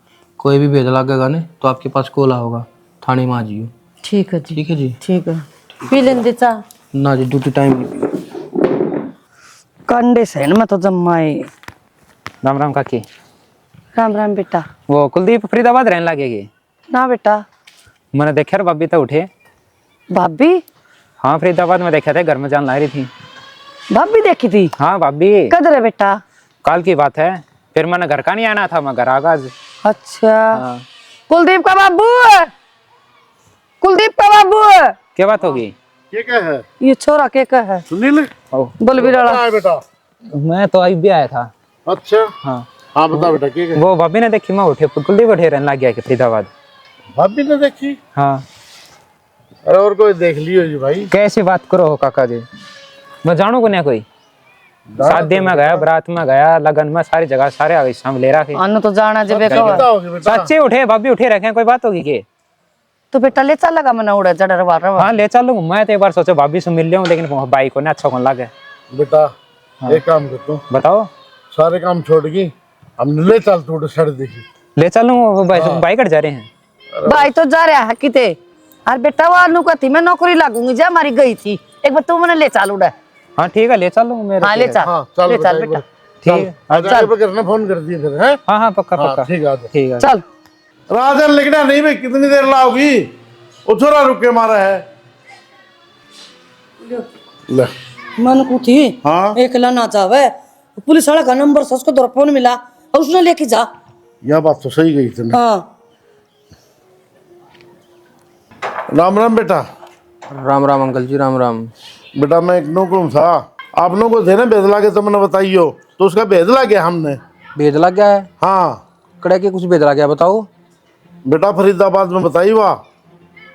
कोई भी भेज लगेगा ना तो आपके पास कॉल होगा, थाने में आ जाइयो। ठीक है जी। ठीक है जी। ठीक है पी लेंदे चाह? ना जी ड्यूटी टाइम कंडे से मैं तो जम्माए। राम राम काकी। राम राम बेटा। वो कुलदीप फरीदाबाद रहने लगेगी ना बेटा। मैंने देखा भाभी तो उठे। भाभी? हाँ फरीदाबाद में देखा था, घर में जान ला रही थी। भाभी देखी थी? हाँ भाभी। कदर है बेटा? कल की बात है, फिर मैंने घर का नहीं आना था, मैं घर आगा आज। अच्छा हाँ। कुलदीप का बाबू, कुलदीप का बाबू क्या बात होगी? ये क्या है? ये छोरा के का है? सुनील बोल बिराला बेटा। मैं तो अभी भी आया था। अच्छा हाँ हाँ बता बेटा क्या है? वो भाभी ने देखी, मैं उठे कुलदीप उठे रहने लग गया कि फरीदाबाद। भाभी ने देखी? हाँ। अरे और कोई देख लियो जी भाई। कैसी बात करो हो काका जी, मैं जानू को नहीं कोई। शादी में गया, बारात में गया, लगन में, सारी जगह सारे आगे शाम ले रहा अनु तो जाना जबे को सच्चे उठे भाभी उठे रखे, कोई बात होगी के? तो बेटा ले चल लगा मना उड़ा जड़ा रवा रवा। हाँ ले चलूँ, मैं तो एक बार सोचा भाभी से मिल लिया लेकिन भाई को ना अच्छा कौन लगे। बेटा एक काम करता हूँ, बताओ। सारे काम छोड़ के हम ले चल थोड़ा सड़ देखी। ले चलूँ, भाई कट जा रहे हैं। भाई तो जा रहा है किते। अरे बेटा वो अनु का थी मैं नौकरी लागूंगी जा हमारी गई थी, एक बार तू मैंने ले चल उड़ा। हाँ ठीक है ले चलूँ मेरे। हाँ ले चल, हाँ, चल ले बेटा, चल एक बेटा। ठीक आ जाए पे करना, फोन कर दिए फिर हैं। हाँ हाँ पक्का हाँ, पक्का ठीक है आ जाओ। ठीक है। चल राजन लिखना नहीं भाई, कितनी देर लाओगी? वो छोरा रुक के मारा है। ले मन को थी हाँ एक ना जावे, पुलिस वाला का नंबर से उसको द्वारा फोन मिला और उसने लेके जा। यह बात तो सही गई तुमने। हाँ राम राम बेटा। राम राम अंकल जी, राम राम। बेटा मैं एक नौकर था, आप लोगों को थे ना बेदला के, तो मैंने बताइयो तो उसका बेदला गया हमने। भेज लग गया है? हाँ कड़े के कुछ भेज लग गया, बताओ। बेटा फरीदाबाद में बताई वाह।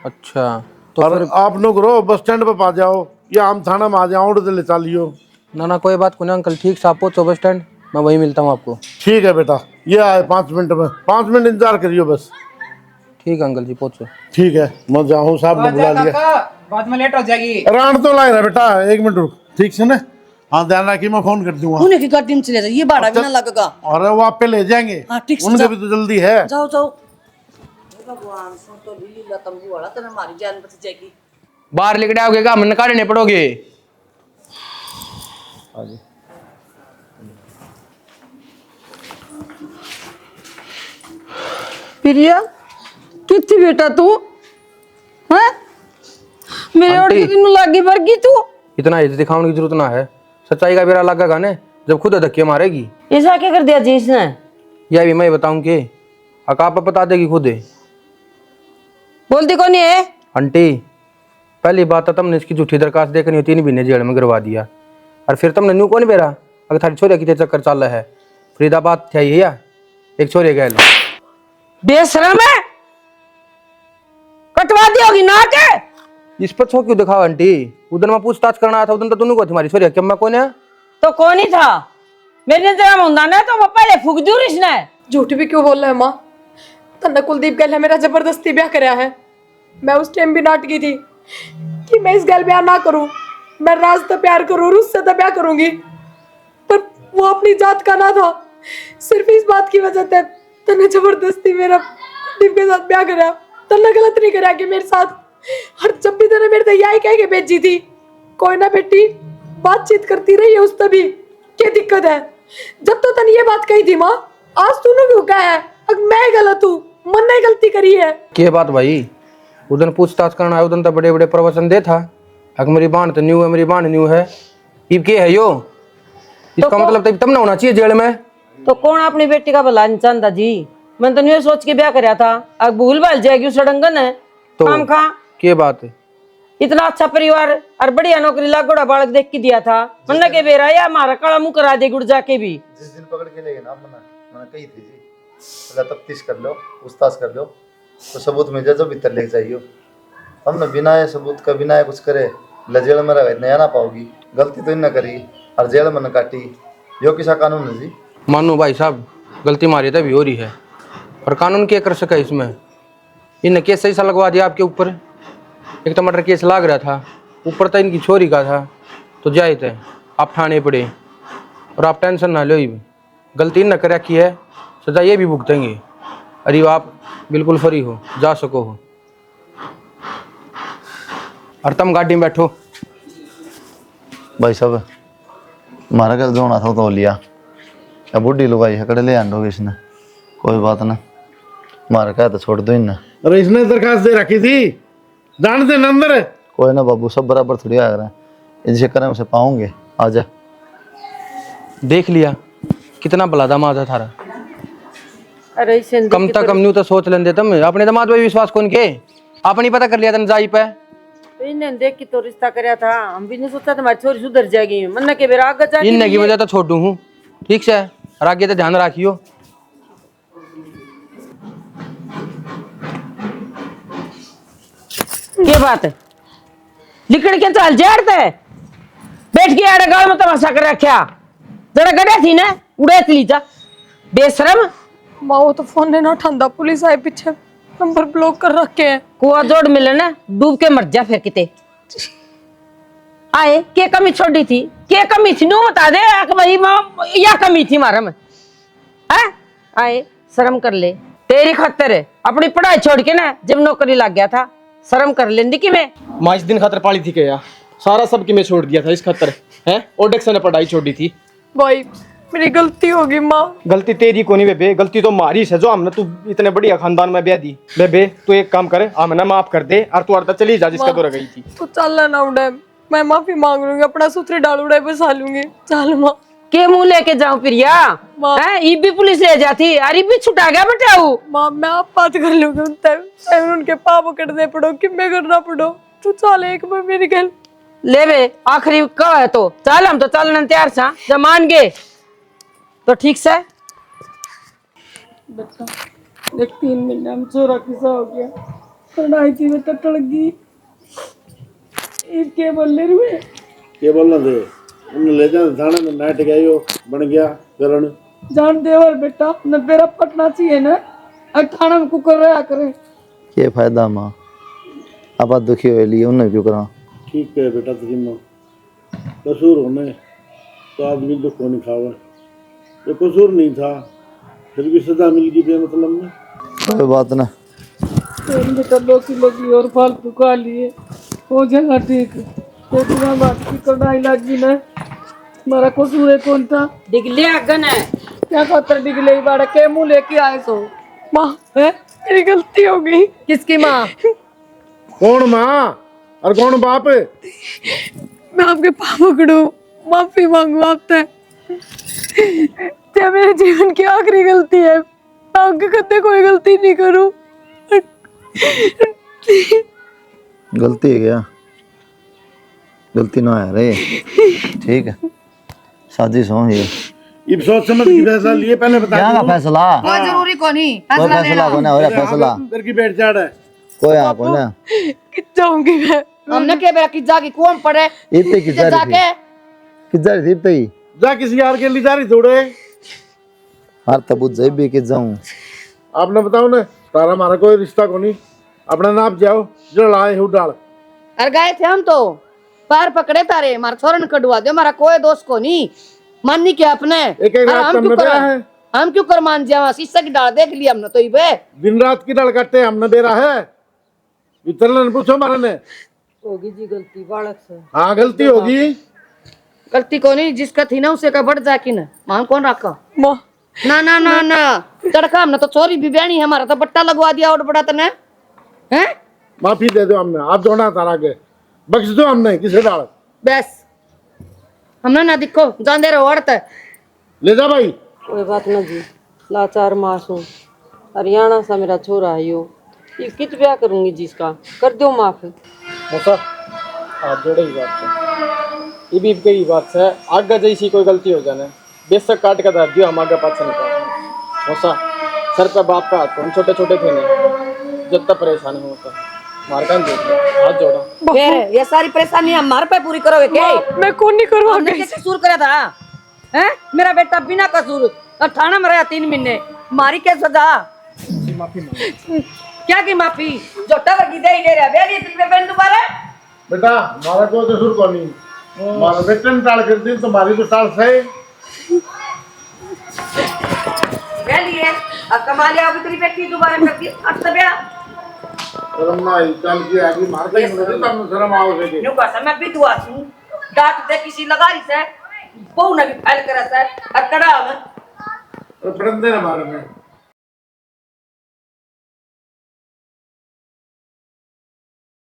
अच्छा तो और फिर आप लोग रो बस स्टैंड पे पा जाओ या हम थाना में आ जाओ, उड़ ले चालियो। ना ना कोई बात को नहीं अंकल, ठीक से आप पहुंचो बस स्टैंड, मैं वहीं मिलता हूँ आपको। ठीक है बेटा, ये आए 5 मिनट में, 5 मिनट इंतजार करियो बस। ठीक है अंकल जी, पहुंचो। ठीक है मैं जाऊँ, साहब ने बुला लिया। बाद में लेट हो जाएगी। रान तो लाए रहा बेटा, 1 मिनट रुक, ठीक से ना। हाँ ध्यान रखिए, मैं फोन कर दूंगा। उन्हें की गाड़ी में चले जा, ये भाड़ा भी ना लगेगा। और वो आप पे ले जाएंगे, हाँ, ठीक से उनके जा। भी तो जल्दी है। जाओ जाओ। भगवान सुन तो लीला तंबू वाला तेरे हमारी जान बच जाएगी। बाहर लिख डाओगे का, मन काटने पड़ोगे। प्रिया कितनी बेटा तू हैं? मेरे और आंटी। कितनी लागी वर्गी तू। इतना इज्जत दिखाने की जरूरत ना है, सच्चाई का बेरा लगेगा ने जब खुद धक्के मारेगी। ऐसा क्या कर दिया जी इसने? यह भी मैं बताऊं कि आप बता देगी खुद। बोलती कौन है? आंटी पहली बात तो तुमने इसकी झूठी दरखास्त देखनी हो, 3 महीने जेल में गिरवा दिया, और फिर तुमने न्यू कौन बेरा अगर थारी छोरे की चक्कर चल रहा है। फरीदाबाद थे या एक छोरे गए बेशरम है, कटवा दी होगी ना के। इस पर छो क्यों दिखाओ आंटी? उधर मैं पूछताछ करना आया था, उधर तो तुमने को तुम्हारी छोरी क्या मैं कौन है? तो कौन ही था? मेरे नजर में होता ना तो मैं पहले फूक दूं इसने। झूठ भी क्यों बोल रहा है माँ? तन्ने कुलदीप गल है मेरा जबरदस्ती ब्याह कराया है। मैं उस टाइम भी नाटकी थी कि मैं इस गल ब्याह ना करूं, मैं राज तो प्यार करूं और उससे तो ब्याह करूंगी, पर वो अपनी जात का ना था। सिर्फ इस बात की वजह से तन्ने जबरदस्ती मेरा कुलदीप के साथ ब्याह कराया। तन्ने गलत नहीं कराया कि मेरे साथ, और जब भी तन्ने मेरे यही कह के भेजी थी, कोई ना बेटी बातचीत करती रही है उस तभी क्या दिक्कत है। जब तो तने ये बात कही थी माँ, आज तूने क्यों कहा है? अब मैं गलत हूँ, मन ने गलती करी है। क्या बात भाई? उधर पूछताछ करना है, उधर तो बड़े बड़े प्रवचन दे था, अगर मेरी बाण तो न्यू है, मेरी बाण न्यू है, ये क्या है यो? इसका मतलब तब ना होना चाहिए जेल में। तो कौन अपनी बेटी का भला नहीं चाहता जी? मैंने तो ये सोच के ब्याह कराया था, अब भूल भाल जाएगी उस सड़ंगन है तो काम खा। क्या बात है? इतना अच्छा परिवार और बढ़िया नौकरी लागोड़ा बालक देख के दिया था, मन्ना के बेरा या हमारा काला मुंह करा दे गुड़ जाके भी। जिस दिन पकड़ के ले गए ना मैंने कही थी जी, पहले तफ्तीश कर लो, पूछताछ कर लो, तो सबूत मिल जाए जो भीतर ले जाइयो। हमने बिना ये सबूत का बिना ये कुछ करे जेल में रह नया ना पाओगी। गलती तो इन करी और जेल में न काटी, यो किसा कानून है जी? मानो भाई साहब गलती मारी तभी हो रही है, और कानून क्या कर सका इसमें? इनने केस सही सा लगवा दिया आपके ऊपर। एक टमाटर केस लाग रहा था, ऊपर तो इनकी छोरी का था, तो जाए थे आप ठाणे पड़े, और आप टेंशन ना लो, गलती इन न कर रखी है, सजा ये भी भुगतेंगे। अरे आप बिल्कुल फ्री हो, जा सको हो, और तुम गाड़ी में बैठो। भाई साहब हमारा कल जो होना था तो लिया, अब बुढ़ी लुगाई है कड़े ले आंडोगे इसने, कोई बात ना, मारा कहा तो छोड़ दो इन। अरे इसने दरखास्त दे रखी थी, जान दे अंदर। कोई ना बाबू, सब बराबर थोड़ी आ रहा है, इस चक्कर में उसे पाऊंगे। आजा। देख लिया कितना भला दामाद है थारा। अरे कम तक कम न्यू तो सोच लेंदे तुम, अपने दामाद पे विश्वास कौन के? आपने पता कर लिया था जाई पे, तो इन्हें देख के तो रिश्ता कराया था, हम भी नहीं सोचा तुम्हारी छोरी सुधर जाएगी। मन्ना के बेरा आगे जाके इन की वजह तो छोटू हूँ, ठीक से, और आगे तो ध्यान रखियो। क्या बात है? लिकड़ के चाल जाड़ते बैठ के आड़े गाँव में तमाशा कर रखा, जरा गड्ढा थी ना उड़े ली जा बेशरम। माँ वो तो फोन नहीं ना उठाता, पुलिस आए पीछे, नंबर ब्लॉक कर रखे हैं। कुआ जोड़ मिले ना डूब के मर जा फिर किते आए। क्या कमी छोड़ी थी? क्या कमी थी? नो बता दे भाई माँ, या कमी थी मारा में आए? शर्म कर ले, तेरी खातर है अपनी पढ़ाई छोड़ के ना जब नौकरी लग गया था, शर्म कर लेंदी कि मैं माँ इस दिन खातर पाली थी क्या? सारा सब की मैं छोड़ दिया था इस खातर है, ओडेक्स ने पढ़ाई छोड़ी थी। भाई मेरी गलती होगी माँ। गलती तेरी को नहीं बेबे, गलती तो मारी है जो हमने तू इतने बढ़िया खानदान में ब्याह दी। बेबे तू एक काम कर, हमने माफ कर दे और तू अर्धा चली जा जिसका तो रह गई थी। तू चल ना उड़े, मैं माफी मांग लूंगी, अपना सूत्र डाल उड़े बसा लूंगी। चल माँ। के मुंह लेके जाऊं प्रिया? हैं ई भी पुलिस ले जाती, अरे भी छुटा गया बेटाऊ। माँ मैं आप बात कर लूंगी उनसे, उनके पाप पकड़ने पड़ो कि मैं करना पड़ो। तू चल एक बार मेरी गल ले बे, आखिरी कब है तो चल, हम तो चलने तैयार सा, जब मान गए तो ठीक से। बेटा देख 3 महीने में छोरा किसा हो गया, पढ़ाई थी में टट गई। के बोल रहे के बोलना दे उन्हें ले जा थाने में नाट गई हो बन गया करण जान देवर बेटा न तेरा पटना चाहिए ना, अठाना में कुकर रहा करे। के फायदा माँ, आप दुखी हो लिए उन्हें क्यों करा। ठीक है बेटा तेरी माँ, कसूर होने तो आदमी दुख को नहीं खावा, तो कसूर नहीं था फिर भी सजा मिल गई बेमतलब में। कोई बात ना, बेटा 2 किलो की और फालतू खा लिए हो जाएगा ठीक। तो बिना बात की कढ़ाई लगी ना, हमारा कसूर है कौन था? डिगले अगन है क्या खातर डिगले बाड़ा के मुंह लेके आए सो। माँ है मेरी गलती हो गई। किसकी माँ? कौन माँ और कौन बाप? मैं आपके पाप पकड़ू, माफी मांगू आपसे। क्या मेरे जीवन की आखिरी गलती है, मैं आगे कदे कोई गलती नहीं करूं। गलती है क्या? गलती ना है रे, ठीक है साजिश हो ये। ये सोच समझ के फैसला लिए पहले बता क्या का फैसला? कोई जरूरी को नहीं कोई फैसला को ना हो रहा फैसला, अंदर की बैठ जाड़ है कोई यहाँ को ना। जाऊंगी मैं। हमने के बेरा की जागी कौन पड़े इतने की जा रही थी, किस जा रही थी इतने ही? जा किसी यार के लिए जा रही थोड़े हर तबूत जाए भी किस जाऊं। आपने बताओ ना, तारा हमारा कोई रिश्ता को नहीं, अपना नाप जाओ जो लाए हो डाल। अरे गए थे हम तो पैर पकड़े तारे, मारा छोरन कटवा दो, हमारा कोई दोस्त को नहीं माननी क्या अपने। एक एक रात हमने बेरा है, हम क्यों कर मान जावा, शीशा की डाल देख लिया हमने तो ही बे। दिन रात की डाल काटते हमने बेरा है, इतना पूछो हमारे ने। होगी जी गलती बालक से। हाँ गलती होगी, गलती को नहीं जिसका थी ना उसे का बढ़ जा की ना, मान कौन रखा? माँ ना ना ना ना तड़का हमने तो चोरी भी बहनी है, हमारा तो बट्टा लगवा दिया और बड़ा तने हैं। माफी दे दो हमने, आप जोड़ा तारा के बख्श दो हमने किसे डाल। बस हमने ना दिखो जान दे रहे औरत ले जा भाई। कोई बात ना जी, लाचार मासूम हरियाणा सा मेरा छोरा है यो, ये कित ब्याह करूंगी जिसका, कर दो माफ। मौसा हाथ जोड़े ही बात से, ये भी कई बात से आगे जैसी कोई गलती हो जाने बेशक काट का दर्द दियो, हम आगे पाछे निकाल। मौसा सर पे बाप का हाथ, हम छोटे छोटे थे नहीं जब तक परेशानी होता मार का हाथ जोड़ा। फिर ये सारी परेशानी हमारे पे पूरी करोगे क्या? मैं कौन नहीं करवा हमने क्या कसूर करा था हैं? मेरा बेटा बिना कसूर और थाना में रहा 3 महीने, मारी क्या सजा? क्या की माफी? जो टवर की दे ही ले रहा बेली तुमने बहन दोबारा। बेटा हमारा कोई कसूर को नहीं, हमारा बेटे ने टाल कर दी तुम्हारी तो टाल सही बेली है अब कमा लिया, अभी तेरी बेटी दोबारा करती अस्तब्या शर्म ना आई चल की आगे मार के मुझे तब शर्म आओ से न्यू का समय भी दुआ सु डांट दे किसी लगारी से बहु ने भी फाइल करा से और कड़ा में पढ़ने ना मारे में